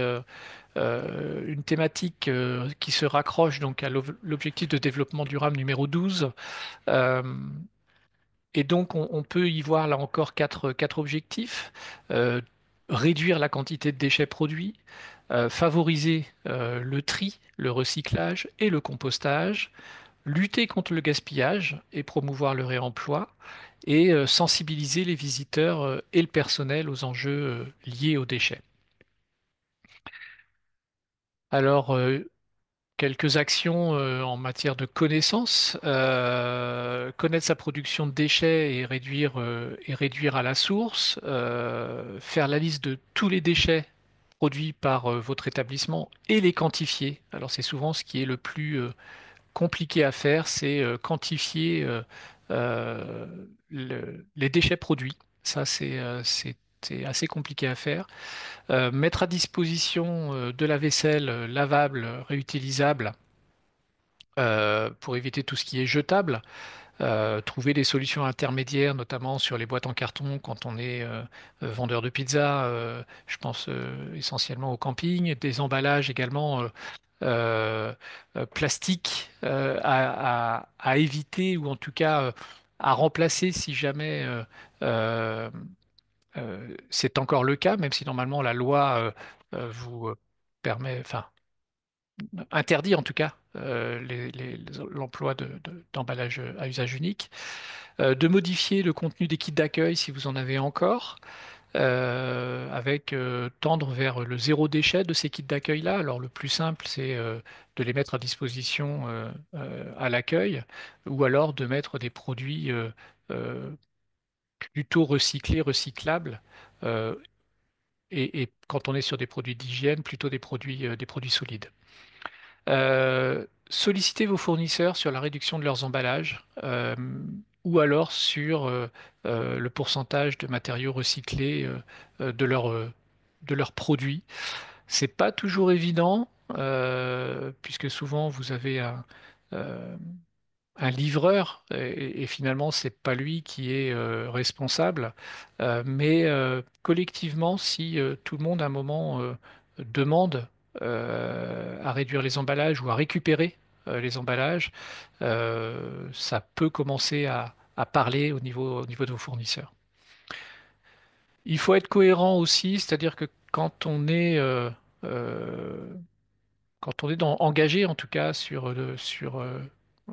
une thématique qui se raccroche donc à l'objectif de développement durable numéro 12. Euh, et donc, on peut y voir là encore quatre objectifs. Euh, Réduire la quantité de déchets produits, favoriser le tri, le recyclage et le compostage, lutter contre le gaspillage et promouvoir le réemploi, et sensibiliser les visiteurs et le personnel aux enjeux liés aux déchets. Alors, quelques actions en matière de connaissances. Connaître sa production de déchets et réduire à la source. Faire la liste de tous les déchets produits par votre établissement et les quantifier. Alors c'est souvent ce qui est le plus compliqué à faire, c'est quantifier euh, les déchets produits. Ça, c'est assez compliqué à faire. Mettre à disposition de la vaisselle lavable, réutilisable, pour éviter tout ce qui est jetable. Trouver des solutions intermédiaires, notamment sur les boîtes en carton quand on est vendeur de pizza. Je pense essentiellement au camping, des emballages également plastiques à éviter, ou en tout cas à remplacer si jamais euh, c'est encore le cas, même si normalement la loi vous permet, enfin, interdit en tout cas l'emploi d'emballage à usage unique. De modifier le contenu des kits d'accueil si vous en avez encore, avec tendre vers le zéro déchet de ces kits d'accueil-là. Alors le plus simple, c'est de les mettre à disposition à l'accueil, ou alors de mettre des produits euh, plutôt recyclés, recyclables. euh, et quand on est sur des produits d'hygiène, plutôt des produits solides. Sollicitez vos fournisseurs sur la réduction de leurs emballages, ou alors sur le pourcentage de matériaux recyclés de leurs produits. C'est pas toujours évident, puisque souvent vous avez euh, un livreur, et finalement c'est pas lui qui est responsable. Mais collectivement, si tout le monde à un moment demande à réduire les emballages ou à récupérer les emballages, ça peut commencer à parler au niveau de vos fournisseurs. Il faut être cohérent aussi, c'est-à-dire que euh, quand on est engagé en tout cas sur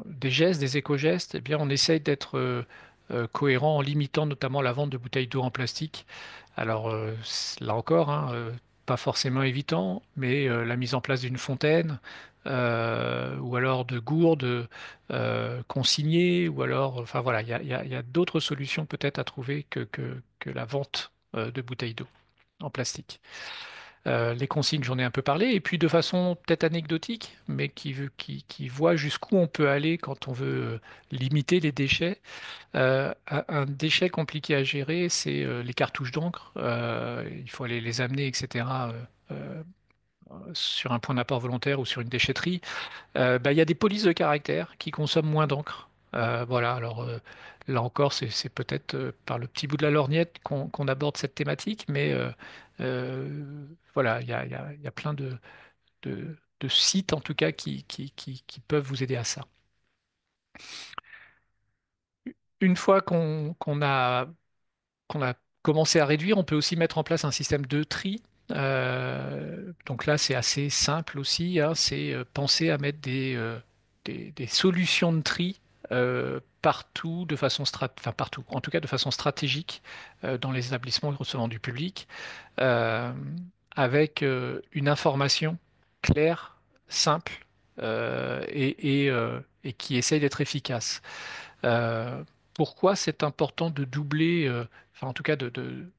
des gestes, des éco-gestes, eh bien on essaye d'être cohérent en limitant notamment la vente de bouteilles d'eau en plastique. Alors là encore, hein, pas forcément évident, mais la mise en place d'une fontaine, ou alors de gourdes consignées, ou alors, enfin voilà, il y a d'autres solutions peut-être à trouver que la vente de bouteilles d'eau en plastique. Les consignes, j'en ai un peu parlé, et puis de façon peut-être anecdotique, mais qui voit jusqu'où on peut aller quand on veut limiter les déchets. Un déchet compliqué à gérer, c'est les cartouches d'encre. Il faut aller les amener, etc., sur un point d'apport volontaire ou sur une déchetterie. Bah, il y a des polices de caractère qui consomment moins d'encre. Voilà, alors là encore, c'est peut-être par le petit bout de la lorgnette qu'on aborde cette thématique, mais voilà, il y a plein de sites en tout cas qui peuvent vous aider à ça. Une fois qu'on a commencé à réduire, on peut aussi mettre en place un système de tri. Donc là, c'est assez simple aussi, hein. C'est penser à mettre des solutions de tri partout, enfin partout, en tout cas de façon stratégique dans les établissements recevant du public, euh, avec une information claire, simple et qui essaye d'être efficace. Euh, Pourquoi c'est important de doubler, enfin en tout cas de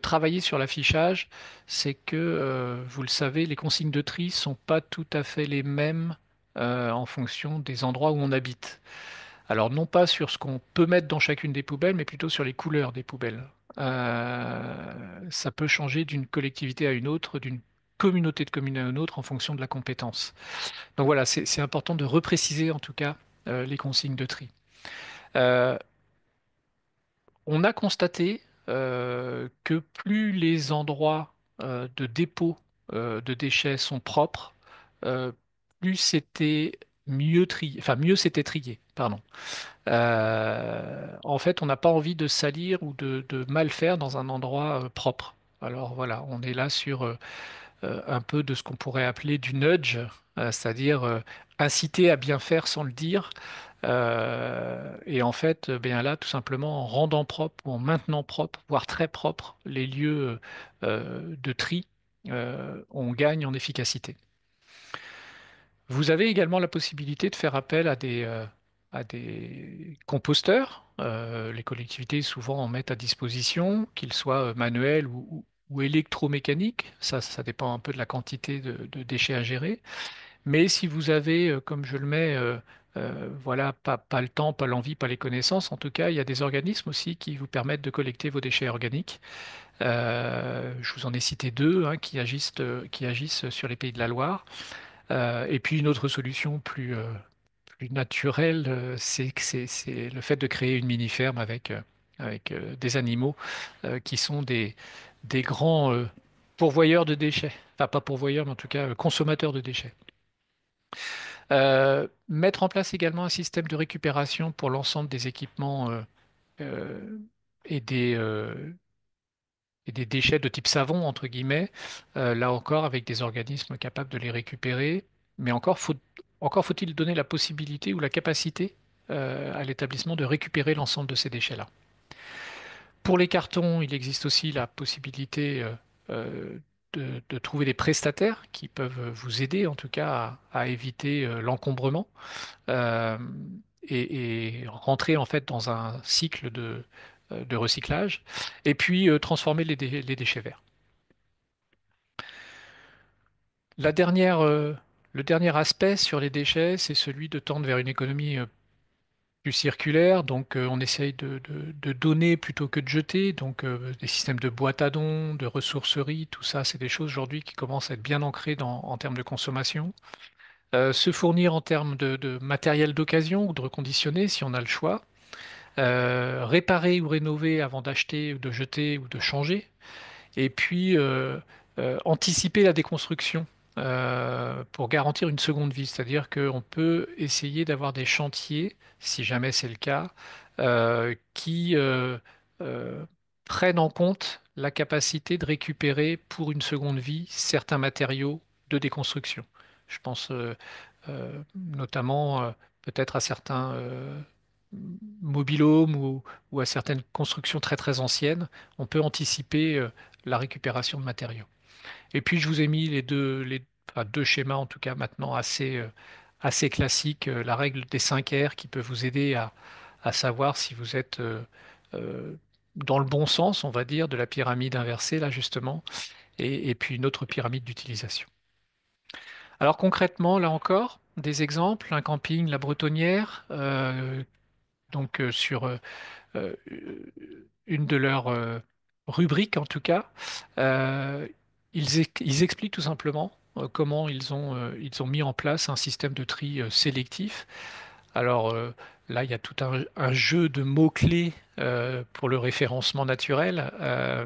travailler sur l'affichage, c'est que, vous le savez, les consignes de tri sont pas tout à fait les mêmes en fonction des endroits où on habite. Alors non pas sur ce qu'on peut mettre dans chacune des poubelles, mais plutôt sur les couleurs des poubelles. Ça peut changer d'une collectivité à une autre, d'une communauté de communes à une autre en fonction de la compétence. Donc voilà, c'est important de repréciser en tout cas les consignes de tri. Euh, on a constaté que plus les endroits de dépôt de déchets sont propres, euh, plus c'était mieux trié, enfin mieux c'était trié, pardon. En fait, on n'a pas envie de salir ou de mal faire dans un endroit propre. Alors voilà, on est là sur un peu de ce qu'on pourrait appeler du nudge, c'est-à-dire inciter à bien faire sans le dire. Et en fait, bien là, tout simplement en rendant propre ou en maintenant propre, voire très propre, les lieux de tri, on gagne en efficacité. Vous avez également la possibilité de faire appel à des composteurs. Les collectivités souvent en mettent à disposition, qu'ils soient manuels ou électromécaniques. Ça dépend un peu de la quantité de déchets à gérer. Mais si vous avez, comme je le mets, voilà, pas le temps, pas l'envie, pas les connaissances, en tout cas, il y a des organismes aussi qui vous permettent de collecter vos déchets organiques. Je vous en ai cité deux, hein, qui agissent sur les Pays de la Loire. Et puis une autre solution plus naturelle, c'est le fait de créer une mini-ferme avec des animaux qui sont des grands pourvoyeurs de déchets. Enfin, pas pourvoyeurs, mais en tout cas consommateurs de déchets. Mettre en place également un système de récupération pour l'ensemble des équipements euh, et et des déchets de type savon, entre guillemets, là encore avec des organismes capables de les récupérer. Mais encore faut-il donner la possibilité ou la capacité à l'établissement de récupérer l'ensemble de ces déchets-là. Pour les cartons, il existe aussi la possibilité euh, de trouver des prestataires qui peuvent vous aider en tout cas à éviter l'encombrement euh, et rentrer en fait dans un cycle de recyclage et puis transformer les déchets verts. La dernière, le dernier aspect sur les déchets, c'est celui de tendre vers une économie plus circulaire. Donc, on essaye de donner plutôt que de jeter. Donc, des systèmes de boîtes à dons, de ressourceries, tout ça, c'est des choses aujourd'hui qui commencent à être bien ancrées en termes de consommation. Se fournir en termes de matériel d'occasion ou de reconditionner si on a le choix. Réparer ou rénover avant d'acheter ou de jeter ou de changer. Et puis, anticiper la déconstruction pour garantir une seconde vie. C'est-à-dire qu'on peut essayer d'avoir des chantiers, si jamais c'est le cas, qui euh, prennent en compte la capacité de récupérer pour une seconde vie certains matériaux de déconstruction. Je pense notamment peut-être à certains mobil-homes ou à certaines constructions très très anciennes. On peut anticiper la récupération de matériaux. Et puis je vous ai mis enfin, deux schémas en tout cas maintenant assez classiques. La règle des 5 R qui peut vous aider à savoir si vous êtes euh, dans le bon sens, on va dire, de la pyramide inversée, là justement, et puis une autre pyramide d'utilisation. Alors concrètement, là encore, des exemples, un camping, la Bretonnière, sur euh, une de leurs rubriques en tout cas, euh, ils expliquent tout simplement comment ils ont mis en place un système de tri sélectif. Alors là, il y a tout un jeu de mots-clés pour le référencement naturel,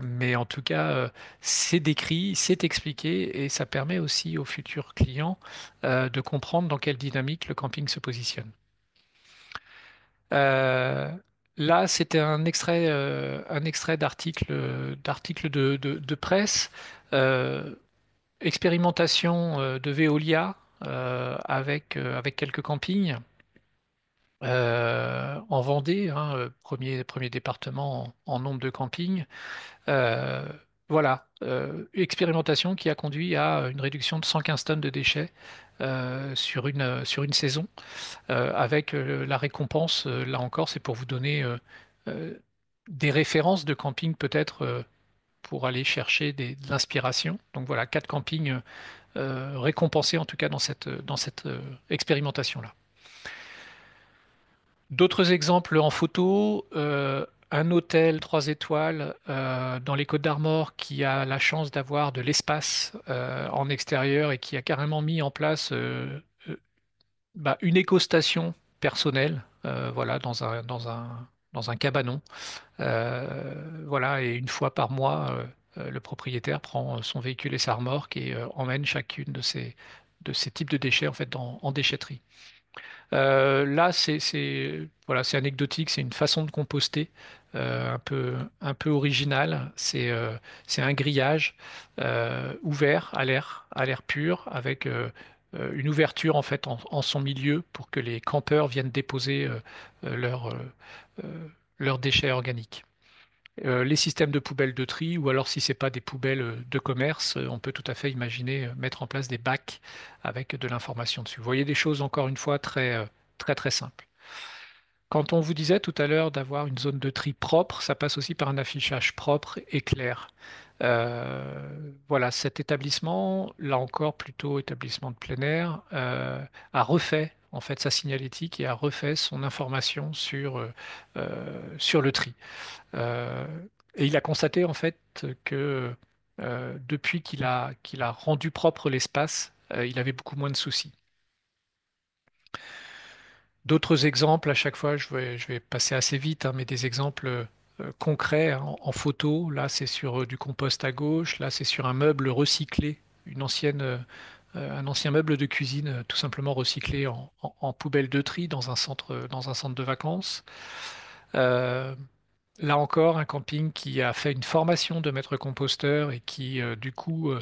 mais en tout cas, c'est décrit, c'est expliqué et ça permet aussi aux futurs clients de comprendre dans quelle dynamique le camping se positionne. Euh, Là, c'était un extrait d'article de presse, euh, expérimentation de Veolia avec quelques campings en Vendée, hein, premier département en nombre de campings. Euh, voilà, expérimentation qui a conduit à une réduction de 115 tonnes de déchets sur une saison avec la récompense, là encore, c'est pour vous donner euh, des références de camping peut-être pour aller chercher de l'inspiration. Donc voilà, 4 campings récompensés en tout cas dans cette expérimentation-là. D'autres exemples en photo, un hôtel 3 étoiles dans les Côtes d'Armor qui a la chance d'avoir de l'espace en extérieur et qui a carrément mis en place une éco-station personnelle, voilà, dans un cabanon. Voilà, et une fois par mois, le propriétaire prend son véhicule et sa remorque et emmène chacune de ces types de déchets en fait en déchetterie. Là, voilà, c'est anecdotique, c'est une façon de composter un peu originale. C'est un grillage ouvert à l'air pur, avec une ouverture en fait en son milieu pour que les campeurs viennent déposer euh, leurs déchets organiques. Les systèmes de poubelles de tri, ou alors si c'est pas des poubelles de commerce, on peut tout à fait imaginer mettre en place des bacs avec de l'information dessus. Vous voyez des choses encore une fois très simples. Quand on vous disait tout à l'heure d'avoir une zone de tri propre, ça passe aussi par un affichage propre et clair. Voilà, cet établissement, là encore plutôt établissement de plein air, a refait en fait sa signalétique et a refait son information sur le tri. Euh, et il a constaté en fait que depuis qu'il a rendu propre l'espace, il avait beaucoup moins de soucis. D'autres exemples, à chaque fois, je vais passer assez vite, hein, mais des exemples concrets hein, en photo. Là, c'est sur du compost à gauche. Là, c'est sur un meuble recyclé, un ancien meuble de cuisine, tout simplement recyclé en poubelle de tri dans un centre de vacances. Euh, Là encore, un camping qui a fait une formation de maître composteur et qui, du coup,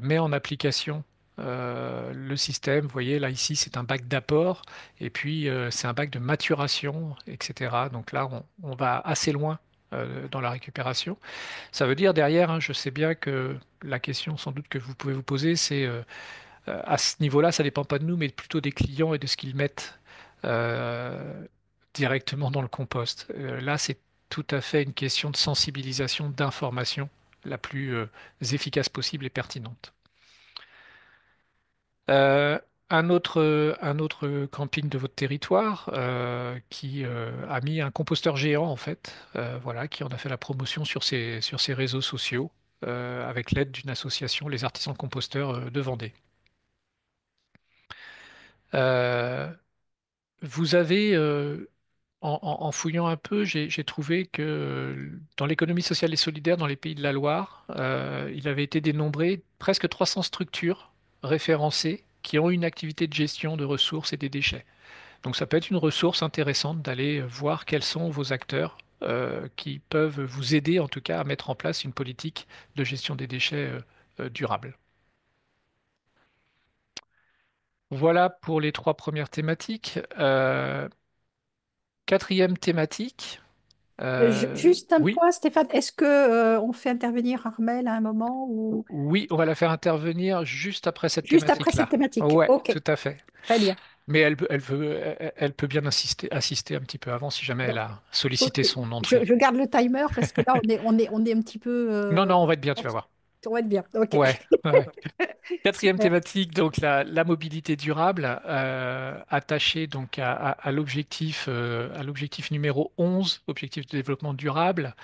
met en application le système. Vous voyez, là, ici, c'est un bac d'apport et puis c'est un bac de maturation, etc. Donc là, on va assez loin dans la récupération. Ça veut dire derrière, hein, je sais bien que la question sans doute que vous pouvez vous poser, c'est à ce niveau-là, ça dépend pas de nous, mais plutôt des clients et de ce qu'ils mettent euh, directement dans le compost. Là, c'est tout à fait une question de sensibilisation, d'information la plus efficace possible et pertinente. Euh, un autre camping de votre territoire qui a mis un composteur géant en fait, voilà, qui en a fait la promotion sur ses réseaux sociaux avec l'aide d'une association, les artisans composteurs de Vendée. Euh, Vous avez, en fouillant un peu, j'ai trouvé que dans l'économie sociale et solidaire dans les Pays de la Loire, il avait été dénombré presque 300 structures référencées qui ont une activité de gestion de ressources et des déchets. Donc ça peut être une ressource intéressante d'aller voir quels sont vos acteurs qui peuvent vous aider en tout cas à mettre en place une politique de gestion des déchets durable. Voilà pour les 3 premières thématiques. Quatrième thématique. Juste un Oui, point, Stéphane, est-ce que on fait intervenir Armel à un moment ou oui, on va la faire intervenir juste après cette juste après cette thématique-là. thématique? Ouais, Ok, tout à fait. très bien. Mais elle peut bien assister un petit peu avant si jamais elle Bon, a sollicité ok, son entrée. je garde le timer parce que là, on est un petit peu. Non, non, on va être bien, tu vas voir. On va être bien. Ok, Ouais, ouais. Quatrième super. thématique, donc la mobilité durable, attachée donc à l'objectif numéro 11, objectif de développement durable.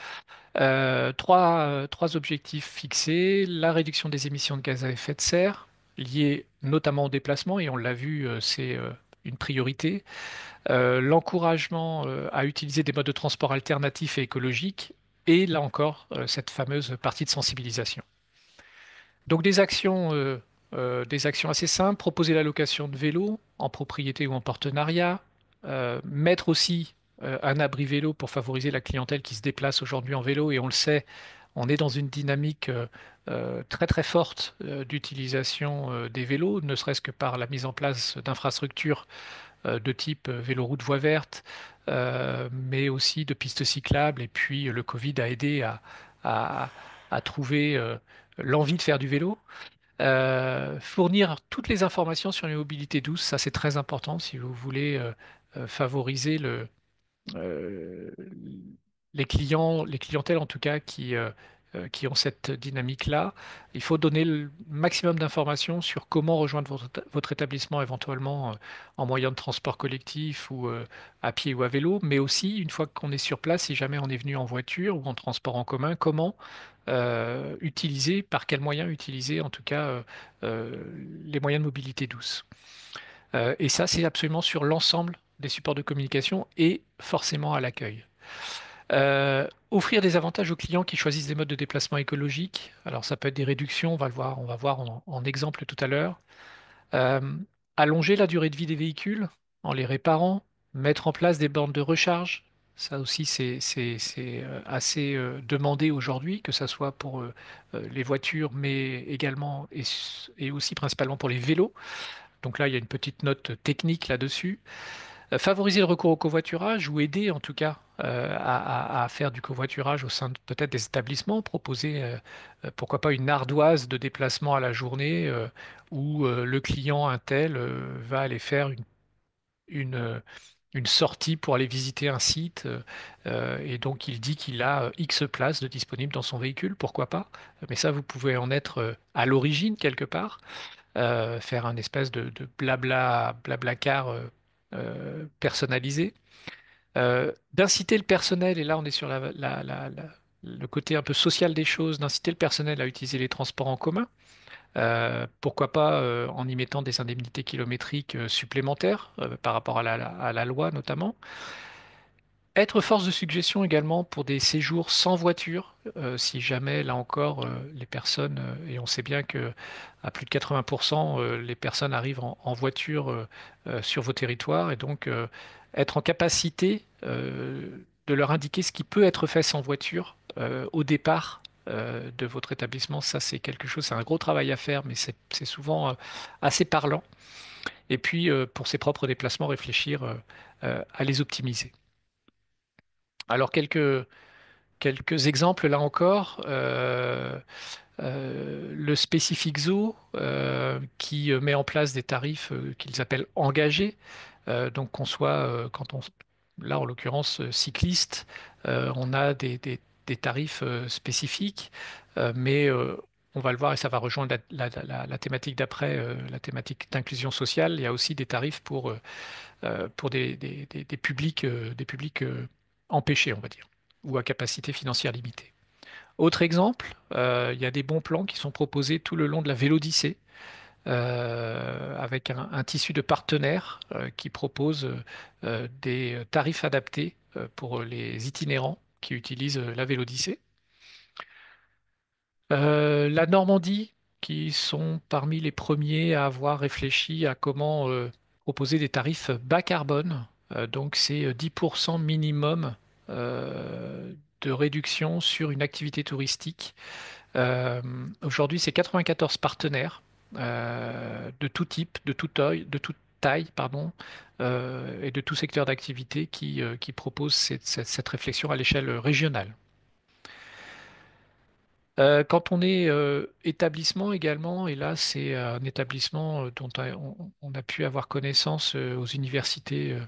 Trois objectifs fixés, la réduction des émissions de gaz à effet de serre, liées notamment au déplacement, et on l'a vu, c'est une priorité. L'encouragement à utiliser des modes de transport alternatifs et écologiques, et là encore, cette fameuse partie de sensibilisation. Donc des actions assez simples, proposer la location de vélos en propriété ou en partenariat, mettre aussi un abri vélo pour favoriser la clientèle qui se déplace aujourd'hui en vélo et on le sait, on est dans une dynamique très très forte d'utilisation des vélos, ne serait-ce que par la mise en place d'infrastructures de type véloroute voie verte, mais aussi de pistes cyclables. Et puis le Covid a aidé à- à trouver l'envie de faire du vélo. Fournir toutes les informations sur les mobilités douces, ça c'est très important si vous voulez favoriser euh, les clientèles en tout cas qui ont cette dynamique-là. Il faut donner le maximum d'informations sur comment rejoindre votre établissement éventuellement en moyen de transport collectif ou à pied ou à vélo, mais aussi une fois qu'on est sur place, si jamais on est venu en voiture ou en transport en commun, comment utiliser, par quels moyens utiliser en tout cas euh, les moyens de mobilité douce. Et ça, c'est absolument sur l'ensemble des supports de communication et forcément à l'accueil. Offrir des avantages aux clients qui choisissent des modes de déplacement écologiques. Alors ça peut être des réductions, on va voir en exemple tout à l'heure. Euh, Allonger la durée de vie des véhicules en les réparant, mettre en place des bornes de recharge. Ça aussi, c'est assez demandé aujourd'hui, que ça soit pour les voitures, mais également et aussi principalement pour les vélos. Donc là, il y a une petite note technique là-dessus. Favoriser le recours au covoiturage ou aider en tout cas à faire du covoiturage au sein peut-être des établissements, proposer pourquoi pas une ardoise de déplacement à la journée où le client un tel va aller faire une, euh, une sortie pour aller visiter un site et donc il dit qu'il a X places de disponibles dans son véhicule, pourquoi pas? Mais ça, vous pouvez en être à l'origine quelque part faire un espèce de blabla car personnalisé. D'inciter le personnel, et là on est sur le côté un peu social des choses, d'inciter le personnel à utiliser les transports en commun. Pourquoi pas en y mettant des indemnités kilométriques supplémentaires par rapport à la loi notamment. Être force de suggestion également pour des séjours sans voiture, si jamais, là encore, les personnes, et on sait bien que à plus de 80%, les personnes arrivent en voiture sur vos territoires, et donc être en capacité de leur indiquer ce qui peut être fait sans voiture au départ de votre établissement, ça c'est quelque chose, c'est un gros travail à faire, mais c'est souvent assez parlant. Et puis, pour ses propres déplacements, réfléchir à les optimiser. Alors, quelques exemples là encore. Le Specific Zoo qui met en place des tarifs qu'ils appellent engagés. Donc qu'on soit, quand on, là en l'occurrence cycliste, on a des tarifs spécifiques, mais on va le voir et ça va rejoindre la thématique d'après, la thématique d'inclusion sociale. Il y a aussi des tarifs pour des publics empêchés, on va dire, ou à capacité financière limitée. Autre exemple, il y a des bons plans qui sont proposés tout le long de la Vélodyssée, avec un tissu de partenaires qui proposent des tarifs adaptés pour les itinérants qui utilisent la Vélodyssée. La Normandie, qui sont parmi les premiers à avoir réfléchi à comment proposer des tarifs bas carbone. Donc c'est 10% minimum de réduction sur une activité touristique. Aujourd'hui, c'est 94 partenaires de tout type, de toute taille, taille, pardon, et de tout secteur d'activité qui propose cette réflexion à l'échelle régionale. Quand on est établissement également, et là c'est un établissement dont on a pu avoir connaissance aux universités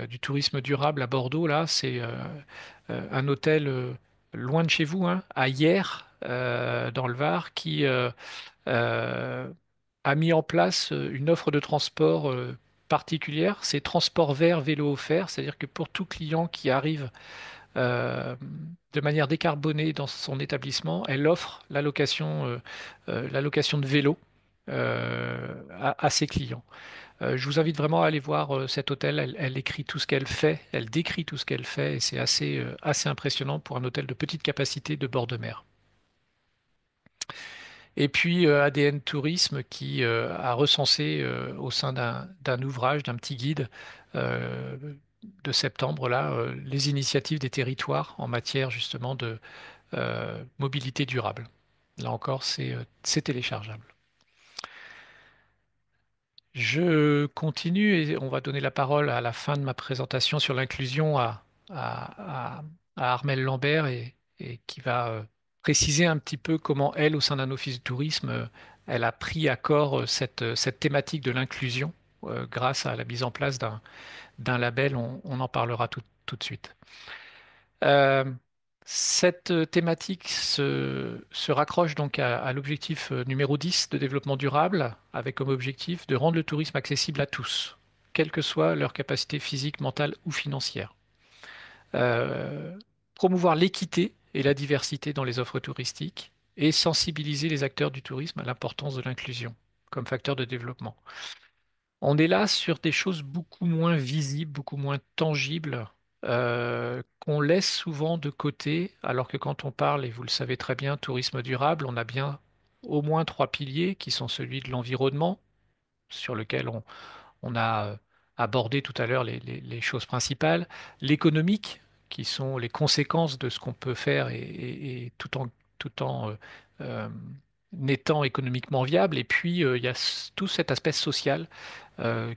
du tourisme durable à Bordeaux, là c'est un hôtel loin de chez vous, hein, à Hyères, dans le Var, qui euh, a mis en place une offre de transport particulière, c'est transport vert, vélo offert, c'est-à-dire que pour tout client qui arrive euh, de manière décarbonée dans son établissement, elle offre la location de vélo à ses clients. Je vous invite vraiment à aller voir cet hôtel. Elle écrit tout ce qu'elle fait, elle décrit tout ce qu'elle fait, et c'est assez impressionnant pour un hôtel de petite capacité de bord de mer. Et puis ADN Tourisme qui a recensé au sein d'un ouvrage, d'un petit guide euh, de septembre, là, les initiatives des territoires en matière justement de mobilité durable. Là encore, c'est téléchargeable. Je continue et on va donner la parole à la fin de ma présentation sur l'inclusion à Armelle Lambert et qui va préciser un petit peu comment elle, au sein d'un office de tourisme, elle a pris à corps cette thématique de l'inclusion grâce à la mise en place d'un label. On en parlera tout de suite. Euh, cette thématique se raccroche donc à l'objectif numéro 10 de développement durable, avec comme objectif de rendre le tourisme accessible à tous, quelle que soit leur capacité physique, mentale ou financière. Euh, Promouvoir l'équité et la diversité dans les offres touristiques et sensibiliser les acteurs du tourisme à l'importance de l'inclusion comme facteur de développement. On est là sur des choses beaucoup moins visibles, beaucoup moins tangibles, qu'on laisse souvent de côté, alors que quand on parle, et vous le savez très bien, tourisme durable, on a bien au moins trois piliers qui sont celui de l'environnement, sur lequel on a abordé tout à l'heure les choses principales, l'économique, qui sont les conséquences de ce qu'on peut faire et tout en euh, étant économiquement viable, et puis il y a tout cet aspect social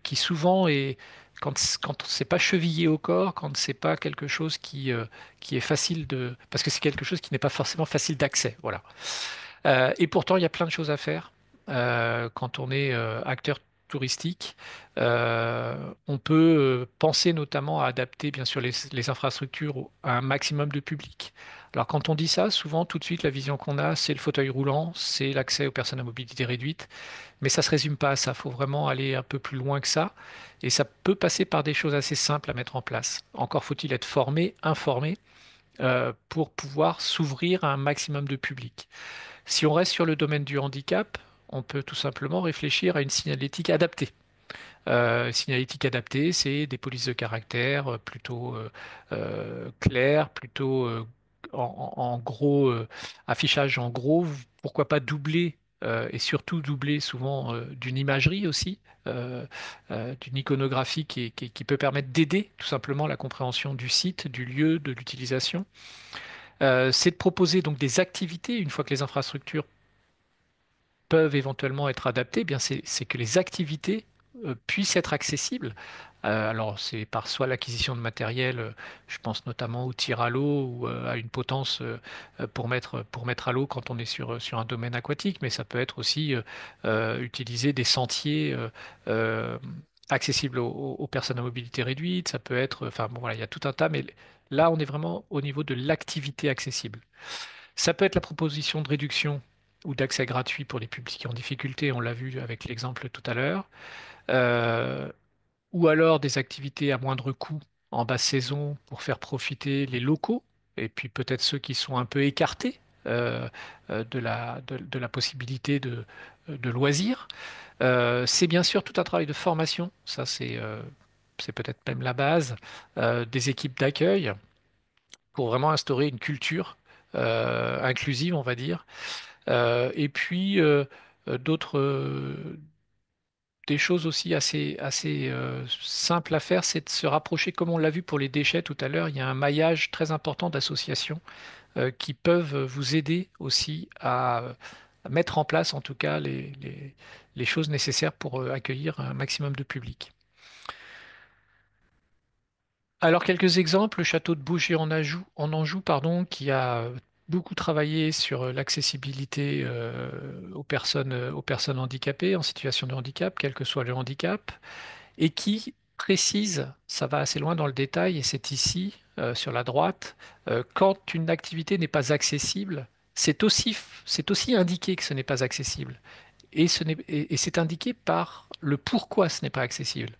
qui souvent est, quand c'est pas chevillé au corps, quand c'est pas quelque chose qui est facile de, parce que c'est quelque chose qui n'est pas forcément facile d'accès, voilà. Et pourtant, il y a plein de choses à faire quand on est acteur touristique. On peut penser notamment à adapter bien sûr les infrastructures à un maximum de public. Alors quand on dit ça, souvent tout de suite la vision qu'on a, c'est le fauteuil roulant, c'est l'accès aux personnes à mobilité réduite. Mais ça ne se résume pas à ça. Il faut vraiment aller un peu plus loin que ça. Et ça peut passer par des choses assez simples à mettre en place. Encore faut-il être formé, informé, pour pouvoir s'ouvrir à un maximum de public. Si on reste sur le domaine du handicap, on peut tout simplement réfléchir à une signalétique adaptée. Signalétique adaptée, c'est des polices de caractère plutôt claires, plutôt en gros, affichage en gros, pourquoi pas doubler et surtout doubler souvent d'une imagerie aussi, d'une iconographie qui peut permettre d'aider tout simplement la compréhension du site, du lieu, de l'utilisation. C'est de proposer donc des activités une fois que les infrastructures peuvent éventuellement être adaptées, eh bien c'est que les activités puissent être accessibles. Alors c'est par soit l'acquisition de matériel, je pense notamment au tir à l'eau ou à une potence pour mettre à l'eau quand on est sur un domaine aquatique, mais ça peut être aussi utiliser des sentiers euh, accessibles aux personnes à mobilité réduite, ça peut être, enfin bon voilà, il y a tout un tas, mais là on est vraiment au niveau de l'activité accessible. Ça peut être la proposition de réduction ou d'accès gratuit pour les publics en difficulté, on l'a vu avec l'exemple tout à l'heure, Euh, ou alors des activités à moindre coût en basse saison pour faire profiter les locaux, et puis peut-être ceux qui sont un peu écartés de la possibilité de loisirs. C'est bien sûr tout un travail de formation, ça c'est peut-être même la base, des équipes d'accueil pour vraiment instaurer une culture inclusive, on va dire. Et puis d'autres des choses aussi assez simples à faire, c'est de se rapprocher, comme on l'a vu pour les déchets tout à l'heure, il y a un maillage très important d'associations qui peuvent vous aider aussi à mettre en place en tout cas les choses nécessaires pour accueillir un maximum de public. Alors, quelques exemples, le château de Bougie en Anjou, pardon, qui a beaucoup travaillé sur l'accessibilité aux personnes handicapées, en situation de handicap, quel que soit le handicap, et qui précise, ça va assez loin dans le détail, et c'est ici, sur la droite, quand une activité n'est pas accessible, c'est aussi indiqué que ce n'est pas accessible. Et c'est indiqué par le pourquoi ce n'est pas accessible.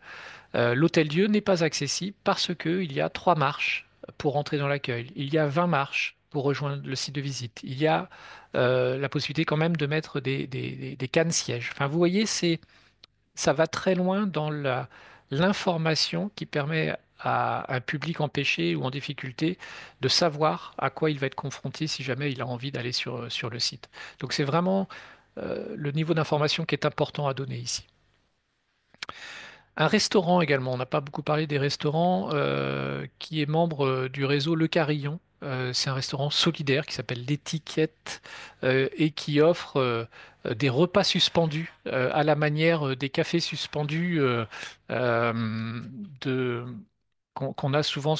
L'Hôtel-Dieu n'est pas accessible parce qu'il y a 3 marches pour entrer dans l'accueil. Il y a 20 marches pour rejoindre le site de visite. Il y a la possibilité quand même de mettre des cannes sièges. Enfin, vous voyez, ça va très loin dans l'information qui permet à un public empêché ou en difficulté de savoir à quoi il va être confronté si jamais il a envie d'aller sur le site. Donc c'est vraiment le niveau d'information qui est important à donner ici. Un restaurant également, on n'a pas beaucoup parlé des restaurants, qui est membre du réseau Le Carillon. C'est un restaurant solidaire qui s'appelle L'Étiquette et qui offre des repas suspendus à la manière des cafés suspendus de, qu'on a souvent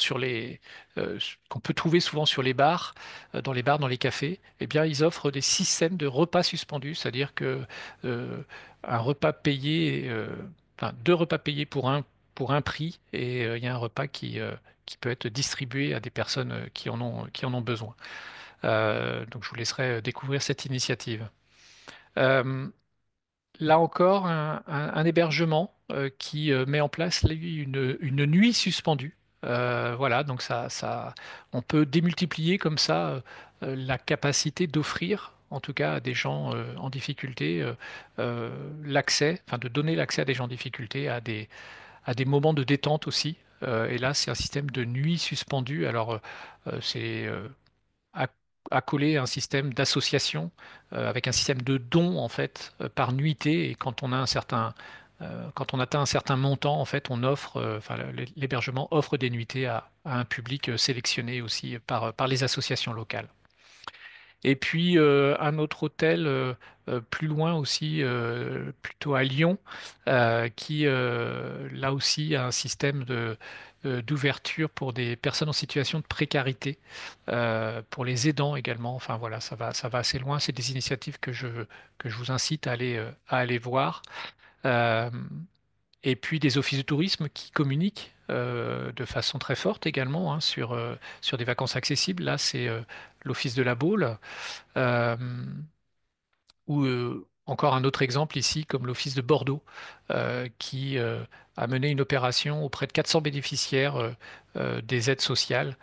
qu'on peut trouver souvent sur les bars, dans les bars, dans les cafés. Eh bien, ils offrent des systèmes de repas suspendus, c'est-à-dire que euh, un repas payé, enfin 2 repas payés pour un prix, et il y a un repas qui peut être distribué à des personnes qui en ont besoin. Donc, je vous laisserai découvrir cette initiative. Euh, Là encore, un hébergement qui met en place lui, une nuit suspendue. Voilà, donc on peut démultiplier comme ça la capacité d'offrir, en tout cas à des gens en difficulté, l'accès, enfin de donner l'accès à des gens en difficulté à des moments de détente aussi. Et là, c'est un système de nuit suspendue. Alors, c'est acc- accolé à un système d'association avec un système de dons en fait par nuitée. Et quand on atteint un certain montant, en fait, on offre, enfin, l'hébergement offre des nuitées à un public sélectionné aussi par les associations locales. Et puis un autre hôtel plus loin aussi, plutôt à Lyon, qui là aussi a un système d'ouverture pour des personnes en situation de précarité, pour les aidants également. Enfin voilà, ça va assez loin. C'est des initiatives que je vous incite à aller voir. Euh, et puis des offices de tourisme qui communiquent de façon très forte également hein, sur des vacances accessibles. Là, c'est l'Office de la Baule. Euh, ou encore un autre exemple ici, comme l'Office de Bordeaux, qui a mené une opération auprès de 400 bénéficiaires des aides sociales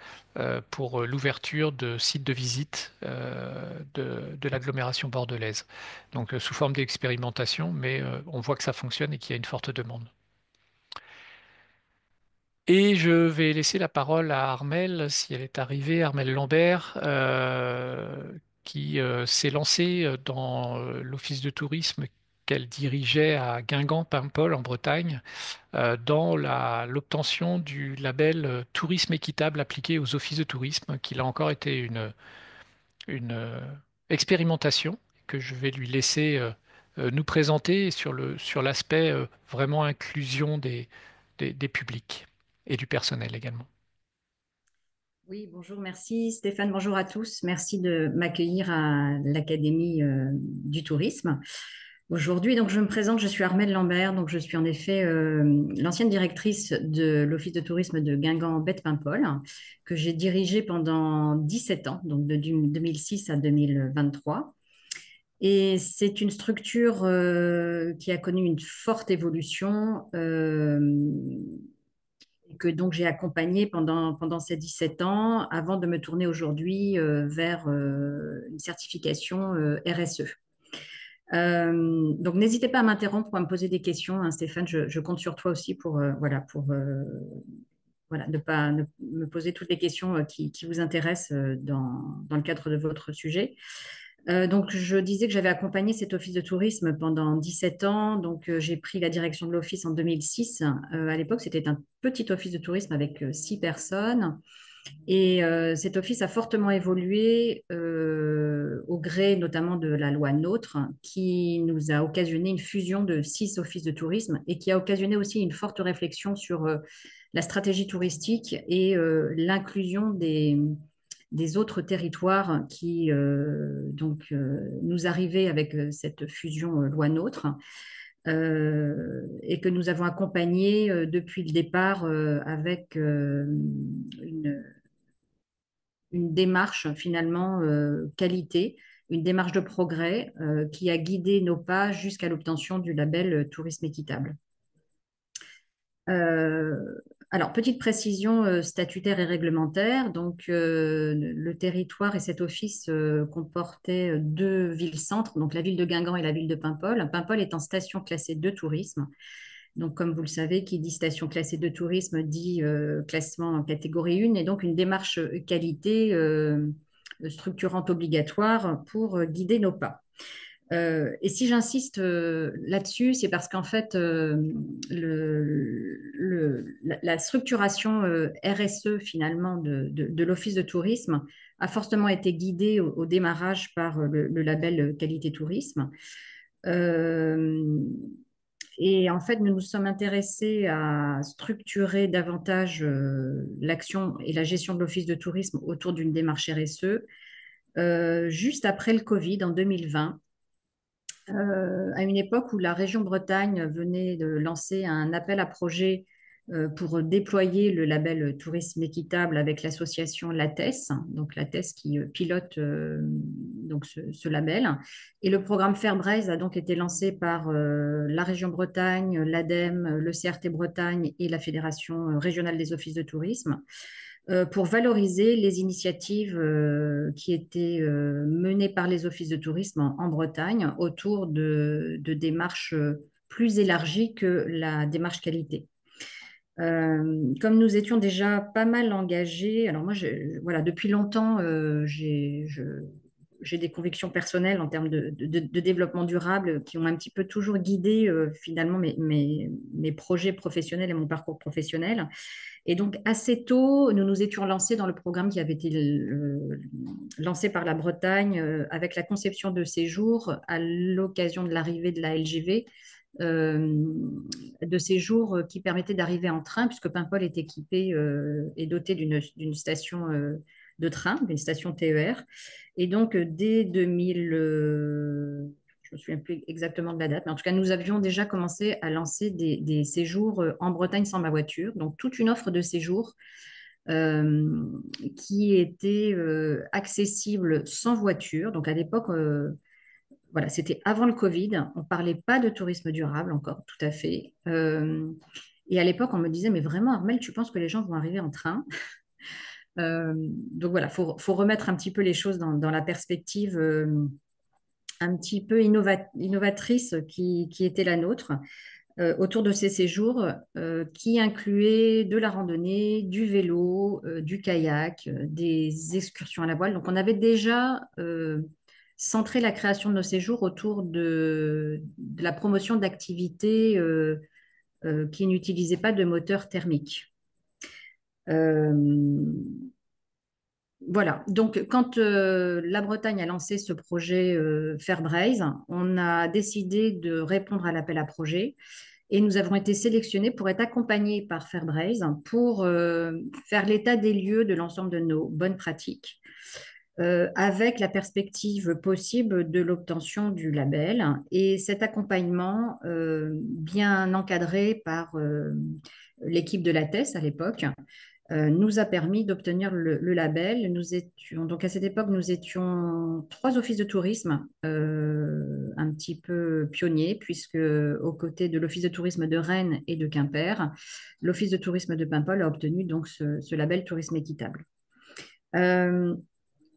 pour l'ouverture de sites de visite de l'agglomération bordelaise. Donc sous forme d'expérimentation, mais on voit que ça fonctionne et qu'il y a une forte demande. Et je vais laisser la parole à Armelle, si elle est arrivée, Armelle Lambert, qui s'est lancée dans l'office de tourisme qu'elle dirigeait à Guingamp-Paimpol en Bretagne, dans l'obtention du label tourisme équitable appliqué aux offices de tourisme, qui là encore été une expérimentation que je vais lui laisser nous présenter sur l'aspect vraiment inclusion des publics et du personnel également. Oui, bonjour, merci Stéphane, bonjour à tous. Merci de m'accueillir à l'Académie du tourisme. Aujourd'hui, donc je me présente, je suis Armelle Lambert, donc je suis en effet l'ancienne directrice de l'Office de tourisme de Guingamp-Bête-Paimpol, que j'ai dirigé pendant 17 ans, donc de 2006 à 2023. Et c'est une structure qui a connu une forte évolution et que donc j'ai accompagné pendant ces 17 ans avant de me tourner aujourd'hui vers une certification RSE. Donc n'hésitez pas à m'interrompre ou à me poser des questions, hein, Stéphane, je compte sur toi aussi pour, voilà, ne pas me poser toutes les questions qui vous intéressent dans le cadre de votre sujet. Donc, je disais que j'avais accompagné cet office de tourisme pendant 17 ans. Donc, j'ai pris la direction de l'office en 2006. À l'époque, c'était un petit office de tourisme avec 6 personnes. Et cet office a fortement évolué au gré notamment de la loi NOTRe, qui nous a occasionné une fusion de 6 offices de tourisme et qui a occasionné aussi une forte réflexion sur la stratégie touristique et l'inclusion des autres territoires qui nous arrivaient avec cette fusion loi NOTRe. Et que nous avons accompagné depuis le départ avec une démarche finalement qualité, une démarche de progrès qui a guidé nos pas jusqu'à l'obtention du label Tourisme équitable. Alors, petite précision statutaire et réglementaire. Donc, le territoire et cet office comportaient 2 villes-centres, donc la ville de Guingamp et la ville de Paimpol. Paimpol est en station classée de tourisme. Donc, comme vous le savez, qui dit station classée de tourisme dit classement en catégorie 1 et donc une démarche qualité structurante obligatoire pour guider nos pas. Et si j'insiste là-dessus, c'est parce qu'en fait, la structuration RSE finalement de l'Office de tourisme a fortement été guidée au démarrage par le label Qualité Tourisme. Et en fait, nous nous sommes intéressés à structurer davantage l'action et la gestion de l'Office de tourisme autour d'une démarche RSE juste après le Covid en 2020. À une époque où la région Bretagne venait de lancer un appel à projet pour déployer le label tourisme équitable avec l'association LATES, donc LATES qui pilote donc ce label. Et le programme Fairbraze a donc été lancé par la région Bretagne, l'ADEME, le CRT Bretagne et la Fédération régionale des offices de tourisme pour valoriser les initiatives qui étaient menées par les offices de tourisme en Bretagne autour de démarches plus élargies que la démarche qualité. Comme nous étions déjà pas mal engagés, alors moi, voilà, depuis longtemps, j'ai des convictions personnelles en termes de développement durable qui ont un petit peu toujours guidé finalement mes projets professionnels et mon parcours professionnel. Et donc, assez tôt, nous nous étions lancés dans le programme qui avait été lancé par la Bretagne avec la conception de séjours à l'occasion de l'arrivée de la LGV, de séjours qui permettaient d'arriver en train, puisque Paimpol est équipé et doté d'une station de train, d'une station TER. Et donc, dès 2000, je me souviens plus exactement de la date, mais en tout cas, nous avions déjà commencé à lancer des séjours en Bretagne sans ma voiture, donc toute une offre de séjours qui était accessible sans voiture. Donc, à l'époque, voilà, c'était avant le Covid, on ne parlait pas de tourisme durable encore, tout à fait. Et à l'époque, on me disait, mais vraiment, Armelle, tu penses que les gens vont arriver en train? Donc voilà, faut remettre un petit peu les choses dans la perspective un petit peu innovatrice qui était la nôtre autour de ces séjours qui incluaient de la randonnée, du vélo, du kayak, des excursions à la voile. Donc on avait déjà centré la création de nos séjours autour de la promotion d'activités qui n'utilisaient pas de moteur thermique. Voilà, donc quand la Bretagne a lancé ce projet Fairbraze, on a décidé de répondre à l'appel à projet et nous avons été sélectionnés pour être accompagnés par Fairbraze pour faire l'état des lieux de l'ensemble de nos bonnes pratiques avec la perspective possible de l'obtention du label. Et cet accompagnement, bien encadré par l'équipe de l'ATES à l'époque, nous a permis d'obtenir le label. Donc à cette époque, nous étions 3 offices de tourisme un petit peu pionniers, puisque aux côtés de l'office de tourisme de Rennes et de Quimper, l'office de tourisme de Paimpol a obtenu donc ce label tourisme équitable.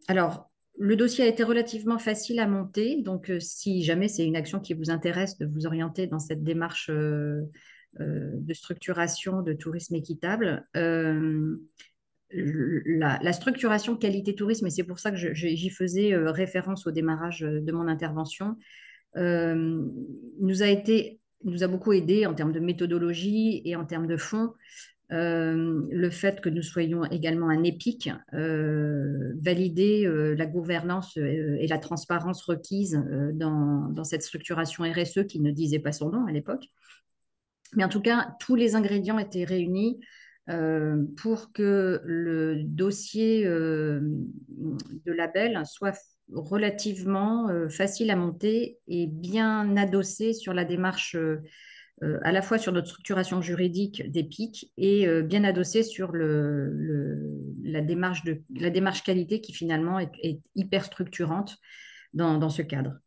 Alors, le dossier a été relativement facile à monter, donc si jamais c'est une action qui vous intéresse de vous orienter dans cette démarche de structuration de tourisme équitable, la structuration qualité tourisme, et c'est pour ça que j'y faisais référence au démarrage de mon intervention, nous a beaucoup aidé en termes de méthodologie et en termes de fonds Le fait que nous soyons également un EPIC, valider la gouvernance et la transparence requise dans cette structuration RSE qui ne disait pas son nom à l'époque. Mais en tout cas, tous les ingrédients étaient réunis pour que le dossier de label soit relativement facile à monter et bien adossé sur la démarche, à la fois sur notre structuration juridique des PIC et bien adossé sur la démarche qualité qui finalement est hyper structurante dans ce cadre.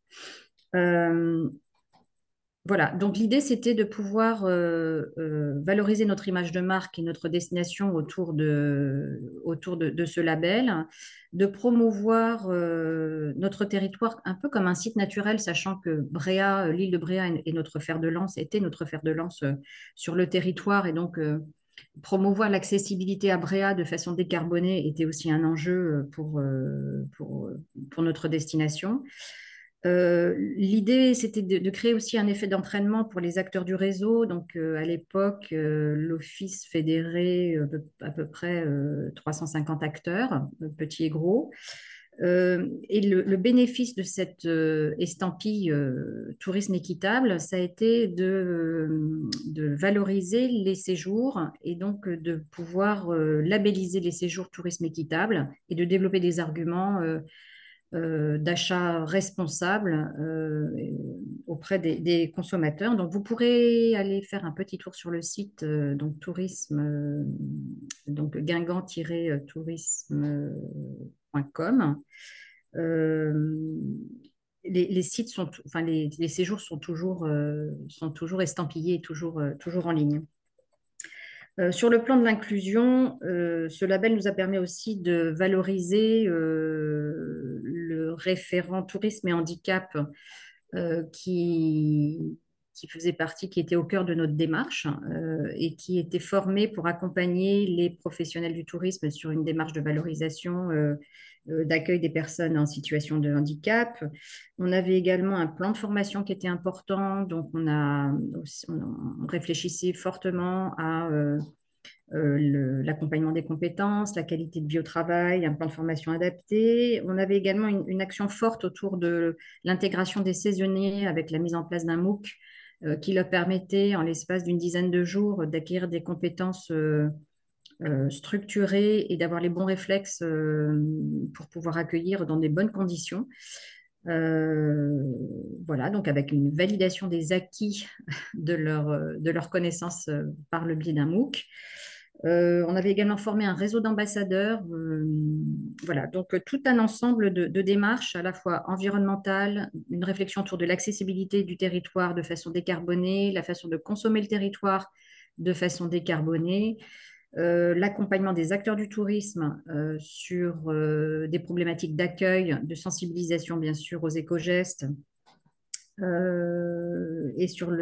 Voilà, donc l'idée, c'était de pouvoir valoriser notre image de marque et notre destination autour de ce label, de promouvoir notre territoire un peu comme un site naturel, sachant que Bréa, l'île de Bréa est notre fer de lance, était notre fer de lance sur le territoire, et donc promouvoir l'accessibilité à Bréa de façon décarbonée était aussi un enjeu pour notre destination. L'idée, c'était de créer aussi un effet d'entraînement pour les acteurs du réseau. Donc, à l'époque, l'Office fédérait à peu près 350 acteurs, petits et gros. Et le bénéfice de cette estampille tourisme équitable, ça a été de valoriser les séjours et donc de pouvoir labelliser les séjours tourisme équitable et de développer des arguments d'achat responsable auprès des consommateurs. Donc, vous pourrez aller faire un petit tour sur le site donc tourisme, donc guingamp-tourisme.com. Les sites sont, enfin les séjours sont toujours estampillés et toujours en ligne. Sur le plan de l'inclusion, ce label nous a permis aussi de valoriser le référent tourisme et handicap qui faisait partie, qui était au cœur de notre démarche et qui était formé pour accompagner les professionnels du tourisme sur une démarche de valorisation d'accueil des personnes en situation de handicap. On avait également un plan de formation qui était important, donc on réfléchissait fortement à l'accompagnement des compétences, la qualité de vie au travail, un plan de formation adapté. On avait également une action forte autour de l'intégration des saisonniers avec la mise en place d'un MOOC qui leur permettait, en l'espace d'une dizaine de jours, d'acquérir des compétences structurées et d'avoir les bons réflexes pour pouvoir accueillir dans des bonnes conditions. Voilà, donc avec une validation des acquis de leur connaissances par le biais d'un MOOC. On avait également formé un réseau d'ambassadeurs. Voilà, donc tout un ensemble de démarches à la fois environnementales, une réflexion autour de l'accessibilité du territoire de façon décarbonée, la façon de consommer le territoire de façon décarbonée, l'accompagnement des acteurs du tourisme sur des problématiques d'accueil, de sensibilisation bien sûr aux éco-gestes, et sur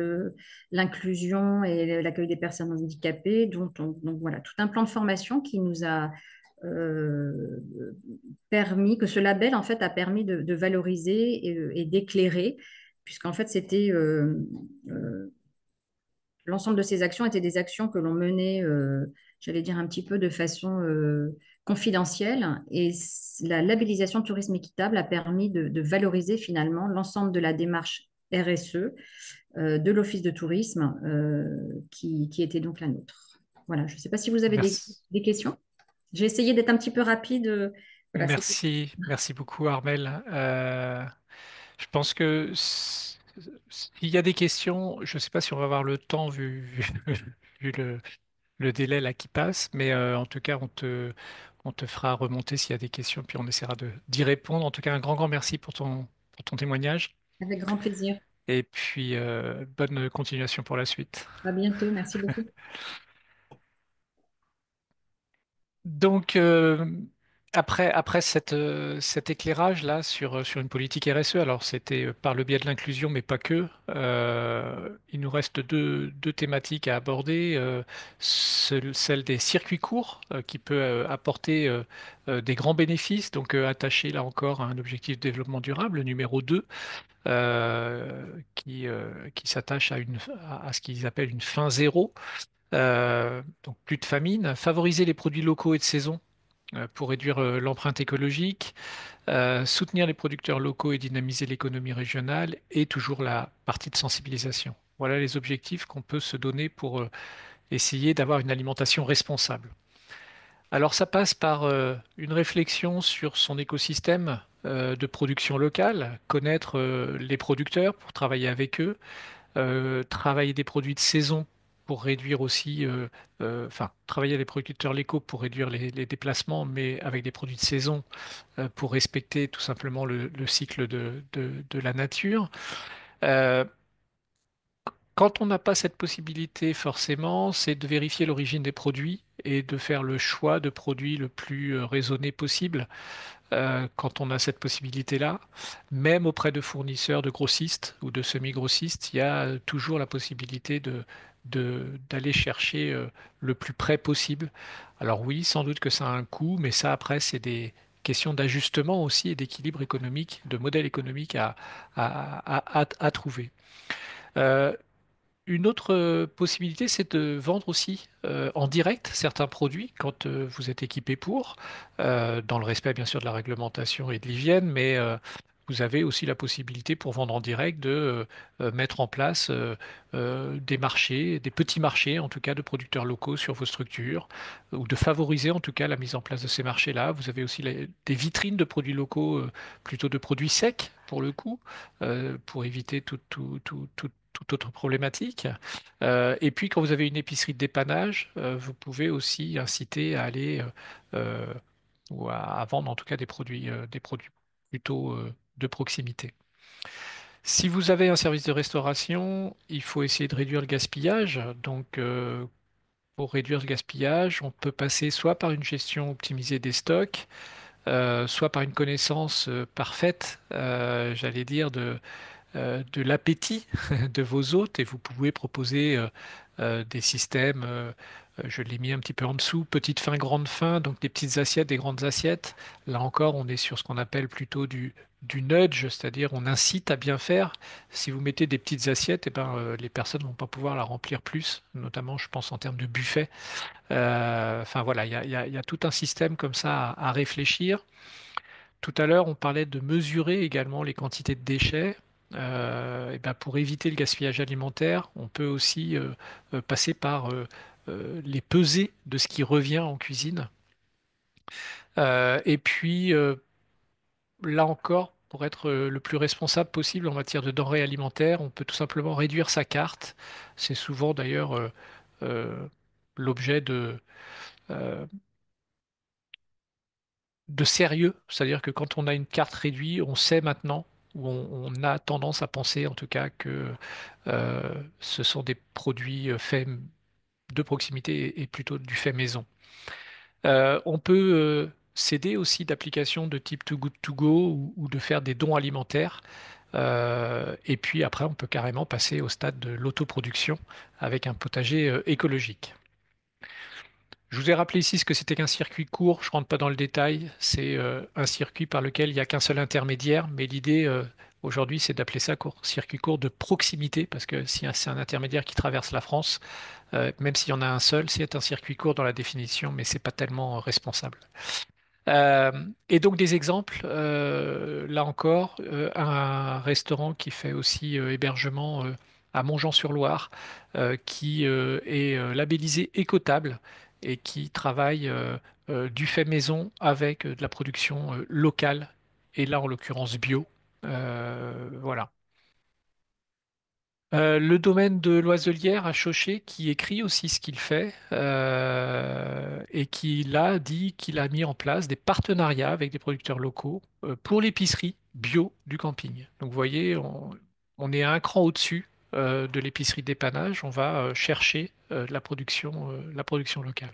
l'inclusion et l'accueil des personnes handicapées. Donc voilà, tout un plan de formation qui nous a permis, que ce label en fait a permis de valoriser et d'éclairer, puisqu'en fait c'était l'ensemble de ces actions étaient des actions que l'on menait, j'allais dire un petit peu de façon confidentielle, et la labellisation tourisme équitable a permis de valoriser finalement l'ensemble de la démarche RSE de l'Office de tourisme qui était donc la nôtre. Voilà, je ne sais pas si vous avez Merci. des questions. J'ai essayé d'être un petit peu rapide. Voilà, Merci beaucoup Armel. Je pense que s'il y a des questions, je ne sais pas si on va avoir le temps vu le délai là qui passe, mais en tout cas, on te fera remonter s'il y a des questions, puis on essaiera d'y répondre. En tout cas, un grand merci pour ton témoignage, avec grand plaisir. et puis bonne continuation pour la suite. À bientôt. Merci beaucoup. Donc, après cet éclairage-là sur une politique RSE, alors c'était par le biais de l'inclusion, mais pas que, il nous reste deux thématiques à aborder. Celle des circuits courts, qui peut apporter des grands bénéfices, donc attaché là encore à un objectif de développement durable, le numéro 2, qui s'attache à ce qu'ils appellent une fin zéro. Donc plus de famine, favoriser les produits locaux et de saison pour réduire l'empreinte écologique, soutenir les producteurs locaux et dynamiser l'économie régionale, et toujours la partie de sensibilisation. Voilà les objectifs qu'on peut se donner pour essayer d'avoir une alimentation responsable. Alors ça passe par une réflexion sur son écosystème de production locale, connaître les producteurs pour travailler avec eux, travailler des produits de saison pour réduire aussi, enfin, travailler les producteurs locaux pour réduire les déplacements, mais avec des produits de saison pour respecter tout simplement le cycle de la nature. Euh, Quand on n'a pas cette possibilité, forcément, c'est de vérifier l'origine des produits et de faire le choix de produits le plus raisonné possible quand on a cette possibilité-là. Même auprès de fournisseurs, de grossistes ou de semi-grossistes, il y a toujours la possibilité d'aller chercher le plus près possible. Alors oui, sans doute que ça a un coût, mais ça après, c'est des questions d'ajustement aussi et d'équilibre économique, de modèle économique à trouver. Euh, une autre possibilité, c'est de vendre aussi en direct certains produits quand vous êtes équipé pour, dans le respect bien sûr de la réglementation et de l'hygiène, mais vous avez aussi la possibilité pour vendre en direct de mettre en place des marchés, des petits marchés en tout cas de producteurs locaux sur vos structures, ou de favoriser en tout cas la mise en place de ces marchés-là. Vous avez aussi des vitrines de produits locaux, plutôt de produits secs pour le coup, pour éviter toute autre problématique. Et puis, quand vous avez une épicerie de dépannage, vous pouvez aussi inciter à aller ou à vendre en tout cas des produits plutôt de proximité. Si vous avez un service de restauration, il faut essayer de réduire le gaspillage. Donc, pour réduire le gaspillage, on peut passer soit par une gestion optimisée des stocks, soit par une connaissance parfaite, j'allais dire, de l'appétit de vos hôtes, et vous pouvez proposer des systèmes, je l'ai mis un petit peu en dessous, petite faim, grande faim, donc des petites assiettes, des grandes assiettes. Là encore, on est sur ce qu'on appelle plutôt du nudge, c'est-à-dire on incite à bien faire. Si vous mettez des petites assiettes, eh ben, les personnes ne vont pas pouvoir la remplir plus, notamment je pense en termes de buffet. Enfin voilà, il y a tout un système comme ça à réfléchir. Tout à l'heure, on parlait de mesurer également les quantités de déchets. Et ben pour éviter le gaspillage alimentaire, on peut aussi passer par les pesées de ce qui revient en cuisine. Et puis, là encore, pour être le plus responsable possible en matière de denrées alimentaires, on peut tout simplement réduire sa carte. C'est souvent d'ailleurs euh, l'objet euh, de sérieux, c'est-à-dire que quand on a une carte réduite, on sait maintenant, ou on a tendance à penser en tout cas que ce sont des produits faits de proximité et plutôt du fait maison. On peut s'aider aussi d'applications de type Too Good To Go ou de faire des dons alimentaires. Et puis après, on peut carrément passer au stade de l'autoproduction avec un potager écologique. Je vous ai rappelé ici ce que c'était qu'un circuit court. Je ne rentre pas dans le détail. C'est un circuit par lequel il n'y a qu'un seul intermédiaire. Mais l'idée aujourd'hui, c'est d'appeler ça circuit court de proximité, parce que si c'est un intermédiaire qui traverse la France, même s'il y en a un seul, c'est un circuit court dans la définition, mais c'est pas tellement responsable. Euh, et donc des exemples, là encore, un restaurant qui fait aussi hébergement à Montjean-sur-Loire, qui est labellisé écotable et qui travaille du fait maison avec de la production locale, et là en l'occurrence bio. Voilà. Le domaine de Loiselière à Chauchet, qui écrit aussi ce qu'il fait, et qui là dit qu'il a mis en place des partenariats avec des producteurs locaux pour l'épicerie bio du camping. Donc vous voyez, on est un cran au-dessus de l'épicerie dépannage. On va chercher la production locale.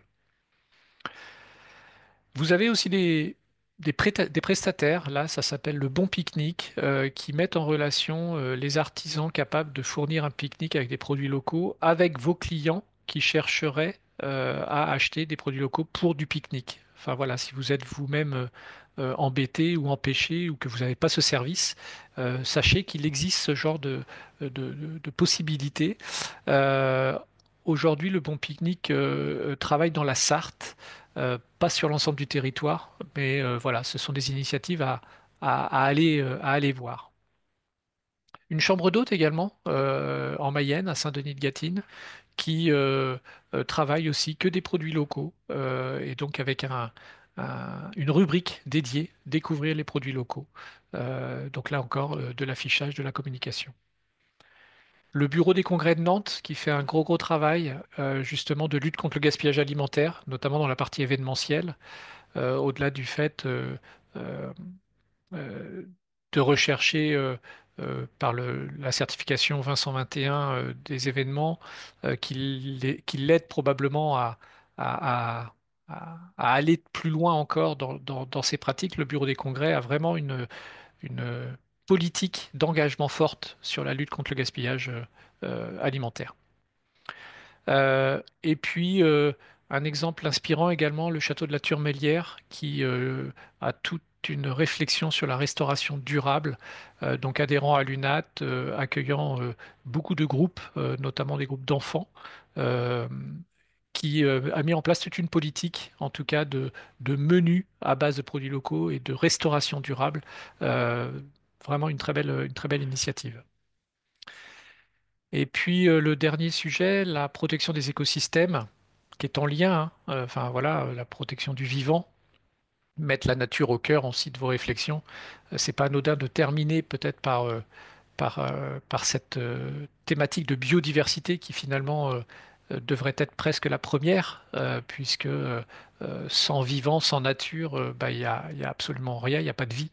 Vous avez aussi des prestataires, là ça s'appelle le Bon Pique-Nique, qui mettent en relation les artisans capables de fournir un pique-nique avec des produits locaux avec vos clients qui chercheraient à acheter des produits locaux pour du pique-nique. Enfin voilà, si vous êtes vous-même embêté ou empêché ou que vous n'avez pas ce service, sachez qu'il existe ce genre de possibilités. Euh, aujourd'hui, le Bon Pique-Nique travaille dans la Sarthe, pas sur l'ensemble du territoire, mais voilà, ce sont des initiatives à aller voir. Une chambre d'hôte également en Mayenne, à Saint-Denis-de-Gâtine, qui travaille aussi que des produits locaux et donc avec une rubrique dédiée, découvrir les produits locaux. Donc là encore, de l'affichage, de la communication. Le bureau des congrès de Nantes qui fait un gros travail justement de lutte contre le gaspillage alimentaire, notamment dans la partie événementielle, au-delà du fait euh, euh, de rechercher par la certification 2021 des événements qui l'aident probablement à- à aller plus loin encore dans ces pratiques. Le bureau des congrès a vraiment une politique d'engagement forte sur la lutte contre le gaspillage alimentaire. Et puis, un exemple inspirant également, le château de la Turmélière, qui a toute une réflexion sur la restauration durable, donc adhérent à l'UNAT, accueillant beaucoup de groupes, notamment des groupes d'enfants, euh, qui a mis en place toute une politique, en tout cas, de menus à base de produits locaux et de restauration durable. Euh, Vraiment une très belle initiative. Et puis le dernier sujet, la protection des écosystèmes, qui est en lien, hein, enfin voilà, la protection du vivant, mettre la nature au cœur aussi de vos réflexions. C'est pas anodin de terminer peut-être par cette thématique de biodiversité qui finalement devrait être presque la première, puisque sans vivant, sans nature, bah, il y a absolument rien, il n'y a pas de vie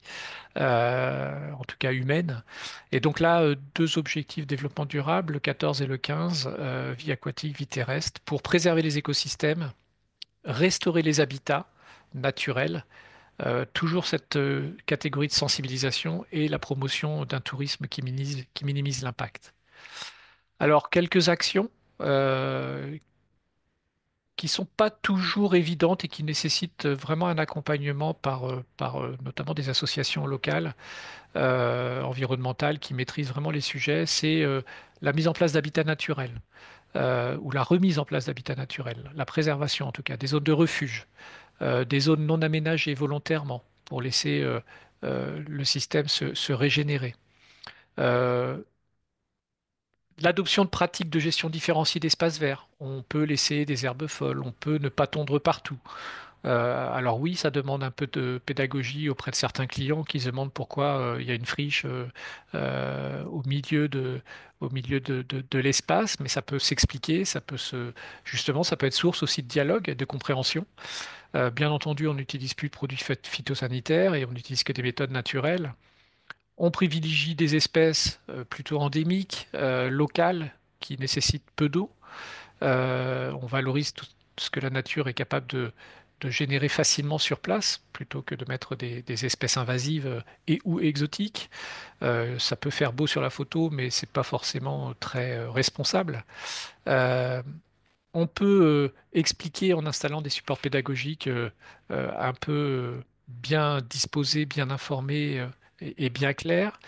en tout cas humaine. Et donc là, deux objectifs développement durable, le 14 et le 15, vie aquatique, vie terrestre, pour préserver les écosystèmes, restaurer les habitats naturels, toujours cette catégorie de sensibilisation et la promotion d'un tourisme qui minimise l'impact. Alors, quelques actions qui sont pas toujours évidentes et qui nécessitent vraiment un accompagnement par notamment des associations locales environnementales qui maîtrisent vraiment les sujets, c'est la mise en place d'habitats naturels ou la remise en place d'habitats naturels, la préservation en tout cas, des zones de refuge, des zones non aménagées volontairement pour laisser le système se régénérer. Euh, L'adoption de pratiques de gestion différenciée d'espaces verts. On peut laisser des herbes folles, on peut ne pas tondre partout. Alors oui, ça demande un peu de pédagogie auprès de certains clients qui se demandent pourquoi il y a une friche au milieu de l'espace, mais ça peut s'expliquer, justement, ça peut être source aussi de dialogue et de compréhension. Bien entendu, on n'utilise plus de produits phytosanitaires et on n'utilise que des méthodes naturelles. On privilégie des espèces plutôt endémiques, locales, qui nécessitent peu d'eau. On valorise tout ce que la nature est capable de générer facilement sur place, plutôt que de mettre des espèces invasives et ou exotiques. Ça peut faire beau sur la photo, mais c'est pas forcément très responsable. Euh, on peut expliquer en installant des supports pédagogiques un peu bien disposés, bien informés et bien clairs.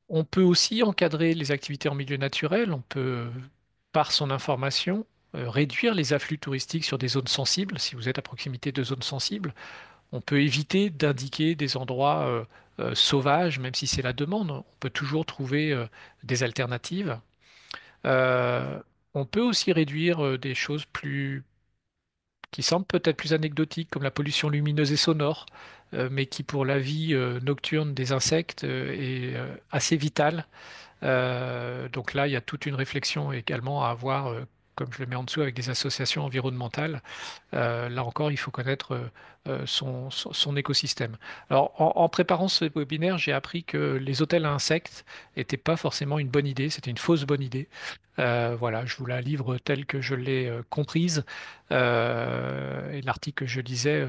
On peut aussi encadrer les activités en milieu naturel. On peut, par son information, réduire les afflux touristiques sur des zones sensibles. Si vous êtes à proximité de zones sensibles, on peut éviter d'indiquer des endroits sauvages, même si c'est la demande. On peut toujours trouver des alternatives. Euh, on peut aussi réduire des choses qui semblent peut-être plus anecdotiques, comme la pollution lumineuse et sonore, mais qui, pour la vie nocturne des insectes, est assez vitale. Donc là, il y a toute une réflexion également à avoir, comme je le mets en dessous, avec des associations environnementales. Là encore, il faut connaître son écosystème. Alors, en préparant ce webinaire, j'ai appris que les hôtels à insectes n'étaient pas forcément une bonne idée, c'était une fausse bonne idée. Voilà, je vous la livre telle que je l'ai comprise. Et l'article que je lisais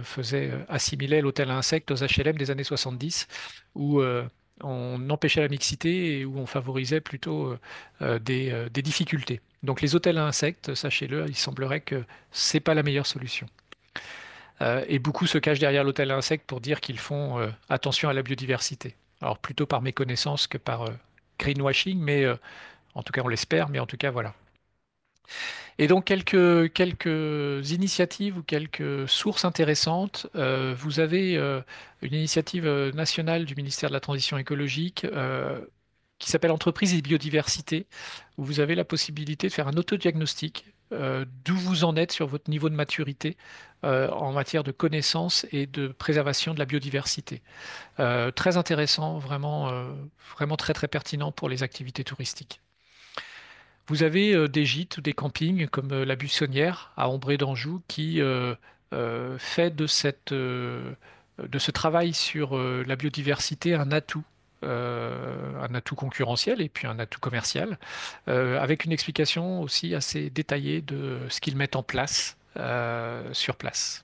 assimilait l'hôtel à insectes aux HLM des années 70, où on empêchait la mixité et où on favorisait plutôt des difficultés. Donc les hôtels à insectes, sachez-le, il semblerait que c'est pas la meilleure solution. Et beaucoup se cachent derrière l'hôtel à insectes pour dire qu'ils font attention à la biodiversité. Alors plutôt par méconnaissance que par greenwashing, mais en tout cas on l'espère, mais en tout cas voilà. Et donc quelques initiatives ou quelques sources intéressantes. Vous avez une initiative nationale du ministère de la Transition écologique qui s'appelle Entreprise et biodiversité, où vous avez la possibilité de faire un autodiagnostic d'où vous en êtes sur votre niveau de maturité en matière de connaissance et de préservation de la biodiversité. Très intéressant, vraiment très très pertinent pour les activités touristiques. Vous avez des gîtes ou des campings comme la Buissonnière à Ombré d'Anjou qui fait de ce travail sur la biodiversité un atout concurrentiel et puis un atout commercial, avec une explication aussi assez détaillée de ce qu'ils mettent en place sur place.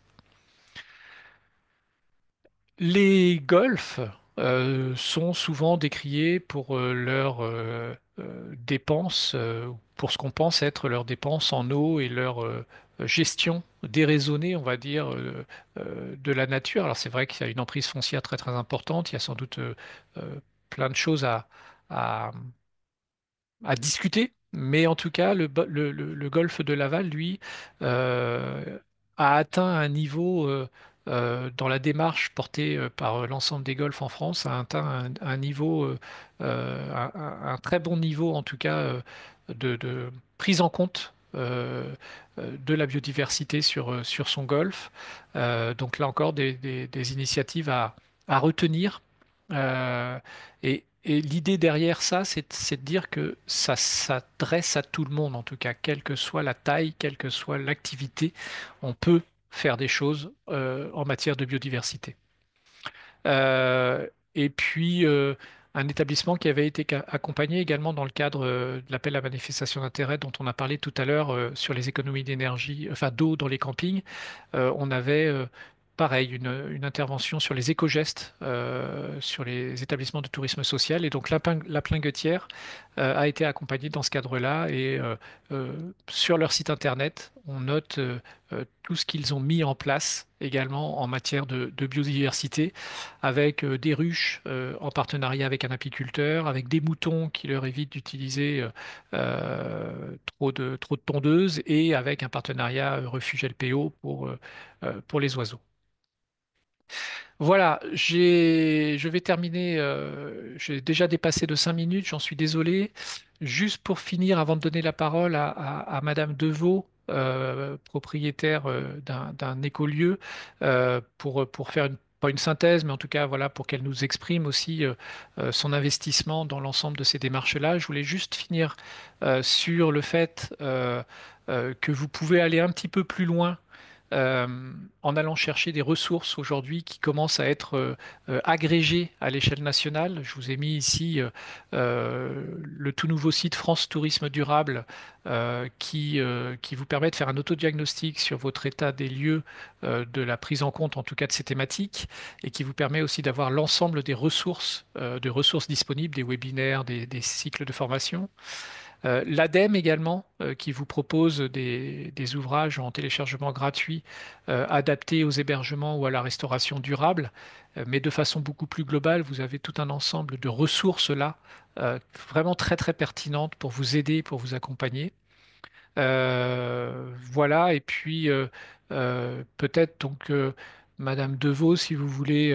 Les golfs sont souvent décriés pour leurs dépenses, pour ce qu'on pense être leurs dépenses en eau et leur gestion déraisonnée, on va dire, de la nature. Alors c'est vrai qu'il y a une emprise foncière très très importante, il y a sans doute plein de choses à, à discuter, mais en tout cas, le golfe de Laval, lui, euh, a atteint un niveau, dans la démarche portée par l'ensemble des golfs en France, a atteint un niveau, un très bon niveau, en tout cas, de prise en compte. De la biodiversité sur son golfe. Donc là encore, des initiatives à retenir. Euh, et l'idée derrière ça, c'est de dire que ça s'adresse à tout le monde, en tout cas, quelle que soit la taille, quelle que soit l'activité, on peut faire des choses en matière de biodiversité. Euh, et puis, un établissement qui avait été accompagné également dans le cadre de l'appel à manifestation d'intérêt dont on a parlé tout à l'heure sur les économies d'énergie, enfin d'eau dans les campings. On avait pareil une intervention sur les éco-gestes sur les établissements de tourisme social. Et donc la Plinguetière a été accompagnée dans ce cadre-là. Et sur leur site internet, on note tout ce qu'ils ont mis en place également en matière de biodiversité, avec des ruches en partenariat avec un apiculteur, avec des moutons qui leur évitent d'utiliser trop de tondeuses, et avec un partenariat refuge LPO pour les oiseaux. Voilà, je vais terminer. J'ai déjà dépassé de 5 minutes, j'en suis désolé. Juste pour finir, avant de donner la parole à Madame Deveau, propriétaire d'un écolieu, pour faire pas une synthèse, mais en tout cas, voilà, pour qu'elle nous exprime aussi son investissement dans l'ensemble de ces démarches-là. Je voulais juste finir sur le fait que vous pouvez aller un petit peu plus loin euh, en allant chercher des ressources aujourd'hui qui commencent à être agrégées à l'échelle nationale. Je vous ai mis ici le tout nouveau site France Tourisme Durable qui vous permet de faire un autodiagnostic sur votre état des lieux de la prise en compte, en tout cas de ces thématiques, et qui vous permet aussi d'avoir l'ensemble des ressources disponibles, des webinaires, des cycles de formation. L'ADEME également, qui vous propose des ouvrages en téléchargement gratuit adaptés aux hébergements ou à la restauration durable, mais de façon beaucoup plus globale, vous avez tout un ensemble de ressources là, vraiment très très pertinentes pour vous aider, pour vous accompagner. Voilà, et puis peut-être donc Madame Deveau, si vous voulez,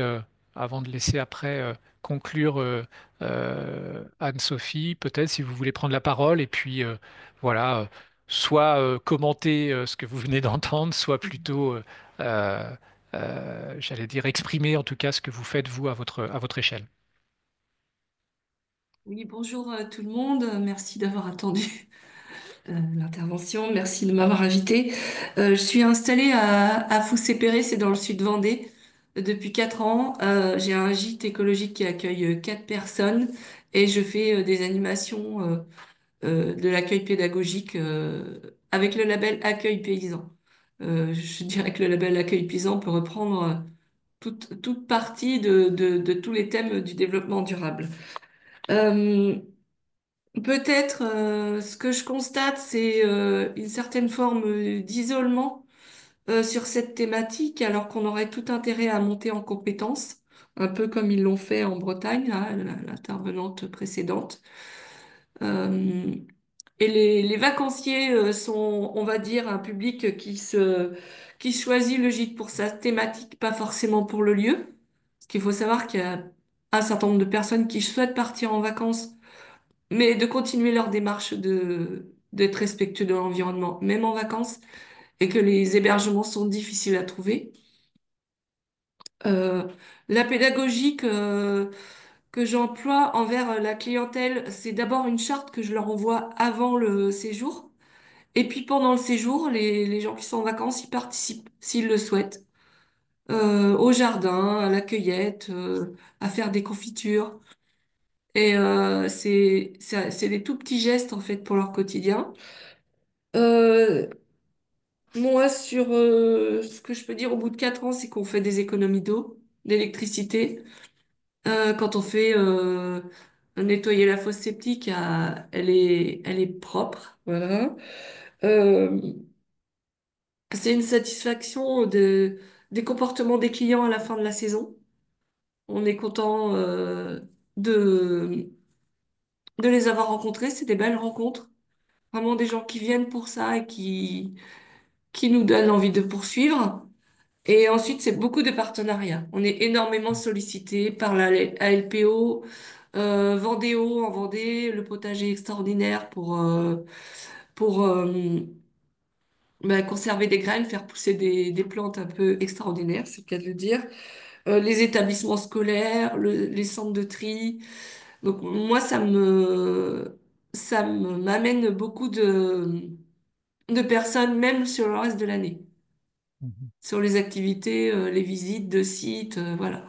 avant de laisser après conclure Anne-Sophie, peut-être si vous voulez prendre la parole, et puis voilà, soit commenter ce que vous venez d'entendre, soit plutôt, euh, j'allais dire, exprimer en tout cas ce que vous faites vous à votre échelle. Oui, bonjour tout le monde. Merci d'avoir attendu l'intervention. Merci de m'avoir invité. Je suis installée à Foussé-Péré, c'est dans le sud Vendée, depuis 4 ans. J'ai un gîte écologique qui accueille 4 personnes et je fais des animations de l'accueil pédagogique avec le label Accueil Paysan. Je dirais que le label Accueil Paysan peut reprendre toute partie de tous les thèmes du développement durable. Euh, Peut-être ce que je constate, c'est une certaine forme d'isolement sur cette thématique, alors qu'on aurait tout intérêt à monter en compétences, un peu comme ils l'ont fait en Bretagne, là, l'intervenante précédente. Euh, Et les vacanciers sont, on va dire, un public qui choisit le gîte pour sa thématique, pas forcément pour le lieu. Parce qu'il faut savoir qu'il y a un certain nombre de personnes qui souhaitent partir en vacances, mais de continuer leur démarche d'être respectueux de l'environnement, même en vacances, et que les hébergements sont difficiles à trouver. Euh, la pédagogie que j'emploie envers la clientèle, c'est d'abord une charte que je leur envoie avant le séjour. Et puis pendant le séjour, les gens qui sont en vacances, ils participent, s'ils le souhaitent, au jardin, à la cueillette, à faire des confitures. Et c'est des tout petits gestes en fait pour leur quotidien. Euh, Moi, sur ce que je peux dire au bout de 4 ans, c'est qu'on fait des économies d'eau, d'électricité. Quand on fait nettoyer la fosse septique, elle est propre. Voilà. Euh, c'est une satisfaction des comportements des clients à la fin de la saison. On est content de, de les avoir rencontrés. C'est des belles rencontres. Vraiment des gens qui viennent pour ça et qui nous donnent envie de poursuivre. Et ensuite, c'est beaucoup de partenariats. On est énormément sollicité par la ALPO, Vendéo en Vendée, le potager extraordinaire pour conserver des graines, faire pousser des plantes un peu extraordinaires, c'est le cas de le dire. Les établissements scolaires, les centres de tri. Donc moi, m'amène beaucoup de personnes, même sur le reste de l'année, Mhm. sur les activités, les visites de sites, voilà.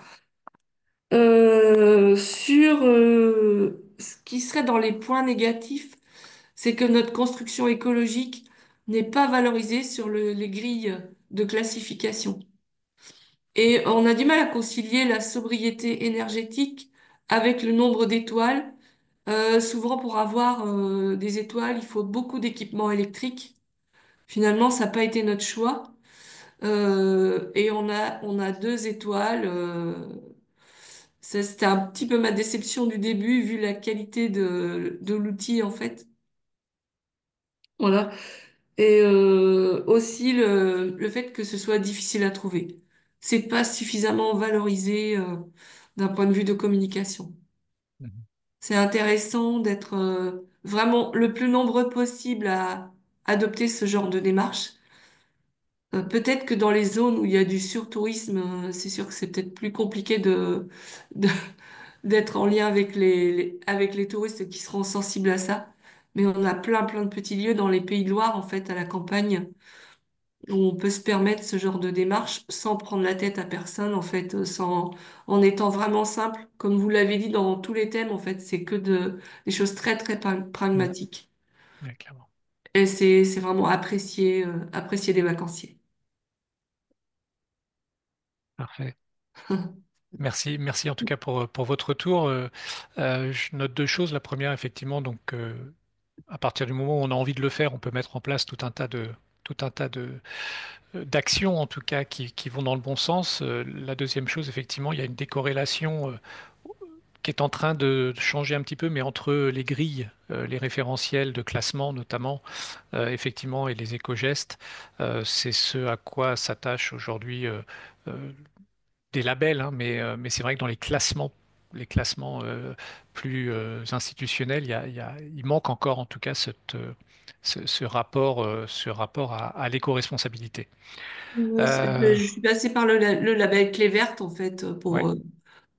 Sur ce qui serait dans les points négatifs, c'est que notre construction écologique n'est pas valorisée sur les grilles de classification. Et on a du mal à concilier la sobriété énergétique avec le nombre d'étoiles. Souvent, pour avoir des étoiles, il faut beaucoup d'équipements électriques. Finalement, ça n'a pas été notre choix. Et on a 2 étoiles. Ça, c'était un petit peu ma déception du début, vu la qualité de l'outil, en fait. Voilà. Et aussi le fait que ce soit difficile à trouver. C'est pas suffisamment valorisé d'un point de vue de communication. Mhm. C'est intéressant d'être vraiment le plus nombreux possible à adopter ce genre de démarche. Peut-être que dans les zones où il y a du surtourisme, c'est sûr que c'est peut-être plus compliqué de- d'être en lien avec avec les touristes qui seront sensibles à ça. Mais on a plein, plein de petits lieux dans les Pays de Loire, en fait, à la campagne, où on peut se permettre ce genre de démarche sans prendre la tête à personne, en fait, en étant vraiment simple. Comme vous l'avez dit dans tous les thèmes, en fait, c'est que des choses très, très Mhm. pragmatiques. Ouais, clairement. Et c'est vraiment apprécié des vacanciers. Parfait. Merci, merci en tout cas pour votre retour. Je note deux choses. La première, effectivement, donc à partir du moment où on a envie de le faire, on peut mettre en place tout un tas d'actions en tout cas qui vont dans le bon sens. La deuxième chose, effectivement, il y a une décorrélation qui est en train de changer un petit peu, mais entre les grilles, les référentiels de classement notamment, effectivement, et les éco-gestes, c'est ce à quoi s'attachent aujourd'hui euh, des labels, hein, mais c'est vrai que dans les classements plus institutionnels, il manque encore en tout cas ce rapport à l'éco-responsabilité. Ouais, Euh, je suis passée par le label Clé Verte, en fait, ouais,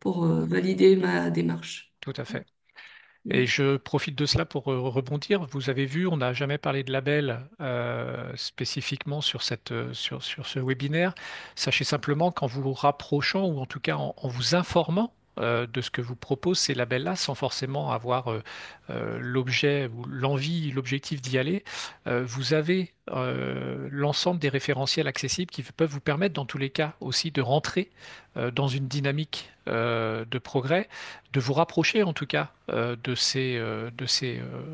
pour valider ma démarche. tout à fait. Et Mm. je profite de cela pour rebondir. Vous avez vu, on n'a jamais parlé de label spécifiquement sur sur ce webinaire. Sachez simplement qu'en vous rapprochant, ou en tout cas en vous informant de ce que vous proposent ces labels-là, sans forcément avoir l'objet ou l'envie, l'objectif d'y aller, vous avez l'ensemble des référentiels accessibles qui peuvent vous permettre, dans tous les cas, aussi de rentrer dans une dynamique de progrès, de vous rapprocher en tout cas de ces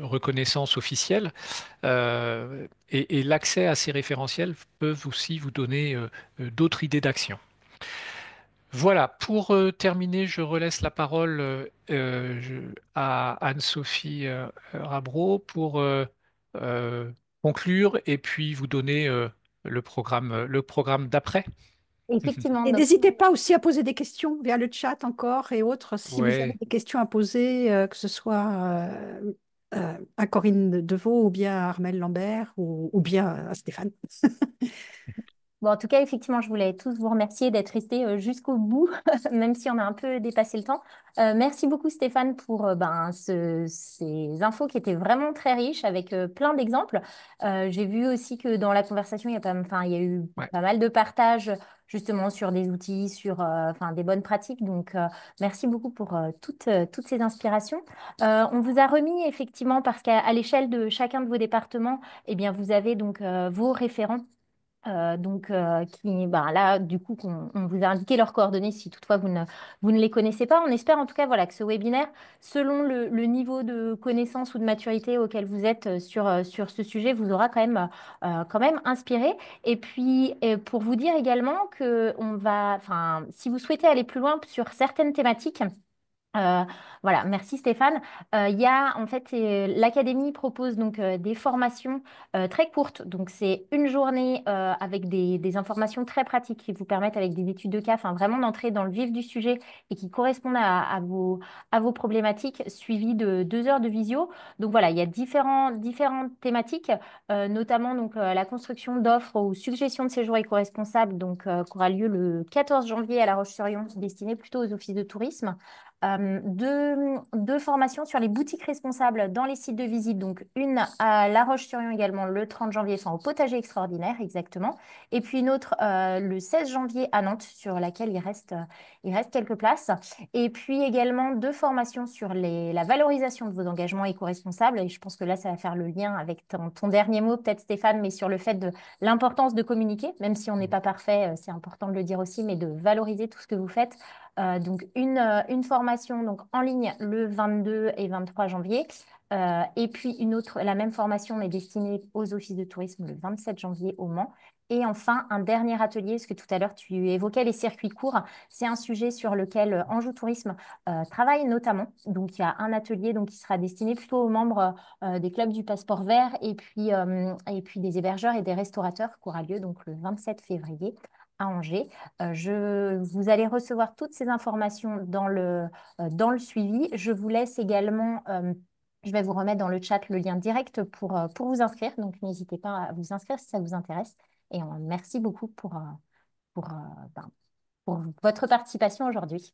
reconnaissances officielles. Et l'accès à ces référentiels peuvent aussi vous donner d'autres idées d'action. Voilà, pour terminer, je relaisse la parole à Anne-Sophie Rabreau pour euh, conclure et puis vous donner le programme d'après. Effectivement, Et donc, n'hésitez pas aussi à poser des questions via le chat encore et autres. Si vous avez Ouais. des questions à poser, que ce soit à Corinne Deveau ou bien à Armel Lambert ou bien à Stéphane. bon, en tout cas, effectivement, je voulais tous vous remercier d'être restés jusqu'au bout, même si on a un peu dépassé le temps. Merci beaucoup, Stéphane, pour ces infos qui étaient vraiment très riches avec plein d'exemples. J'ai vu aussi que dans la conversation, il y a enfin, il y a eu Ouais. pas mal de partages justement sur des outils, sur enfin, des bonnes pratiques. Donc, merci beaucoup pour toutes ces inspirations. On vous a remis effectivement parce qu'à l'échelle de chacun de vos départements, eh bien, vous avez donc vos référents qui, ben là, du coup, on vous a indiqué leurs coordonnées si toutefois vous ne les connaissez pas. On espère en tout cas voilà, que ce webinaire, selon le niveau de connaissance ou de maturité auquel vous êtes sur ce sujet, vous aura quand même inspiré. Et puis, pour vous dire également que enfin, si vous souhaitez aller plus loin sur certaines thématiques, euh, voilà, merci Stéphane. Il y a en fait l'académie propose donc des formations très courtes. Donc c'est une journée avec des informations très pratiques qui vous permettent avec des études de cas, enfin vraiment d'entrer dans le vif du sujet et qui correspondent à vos problématiques, suivies de 2 heures de visio. Donc voilà, il y a différentes thématiques, notamment donc la construction d'offres ou suggestions de séjour éco-responsable, donc qui aura lieu le 14 janvier à La Roche-sur-Yon, destiné plutôt aux offices de tourisme. Deux formations sur les boutiques responsables dans les sites de visite. Donc, une à La Roche-sur-Yon également le 30 janvier, enfin au potager extraordinaire exactement. Et puis une autre le 16 janvier à Nantes, sur laquelle il reste quelques places. Et puis également 2 formations sur la valorisation de vos engagements éco-responsables. Et je pense que là, ça va faire le lien avec ton dernier mot, peut-être Stéphane, mais sur le fait de l'importance de communiquer, même si on n'est pas parfait, c'est important de le dire aussi, mais de valoriser tout ce que vous faites. Donc une formation donc, en ligne le 22 et 23 janvier. Et puis la même formation est destinée aux offices de tourisme le 27 janvier au Mans. Et enfin, un dernier atelier, parce que tout à l'heure tu évoquais les circuits courts. C'est un sujet sur lequel Anjou Tourisme travaille notamment. Donc il y a un atelier donc, qui sera destiné plutôt aux membres des clubs du Passeport Vert et puis des hébergeurs et des restaurateurs qui aura lieu donc le 27 février à Angers. Vous allez recevoir toutes ces informations dans le suivi. Je vous laisse également, je vais vous remettre dans le chat le lien direct pour vous inscrire. Donc, n'hésitez pas à vous inscrire si ça vous intéresse. Et merci beaucoup pour, ben, pour votre participation aujourd'hui.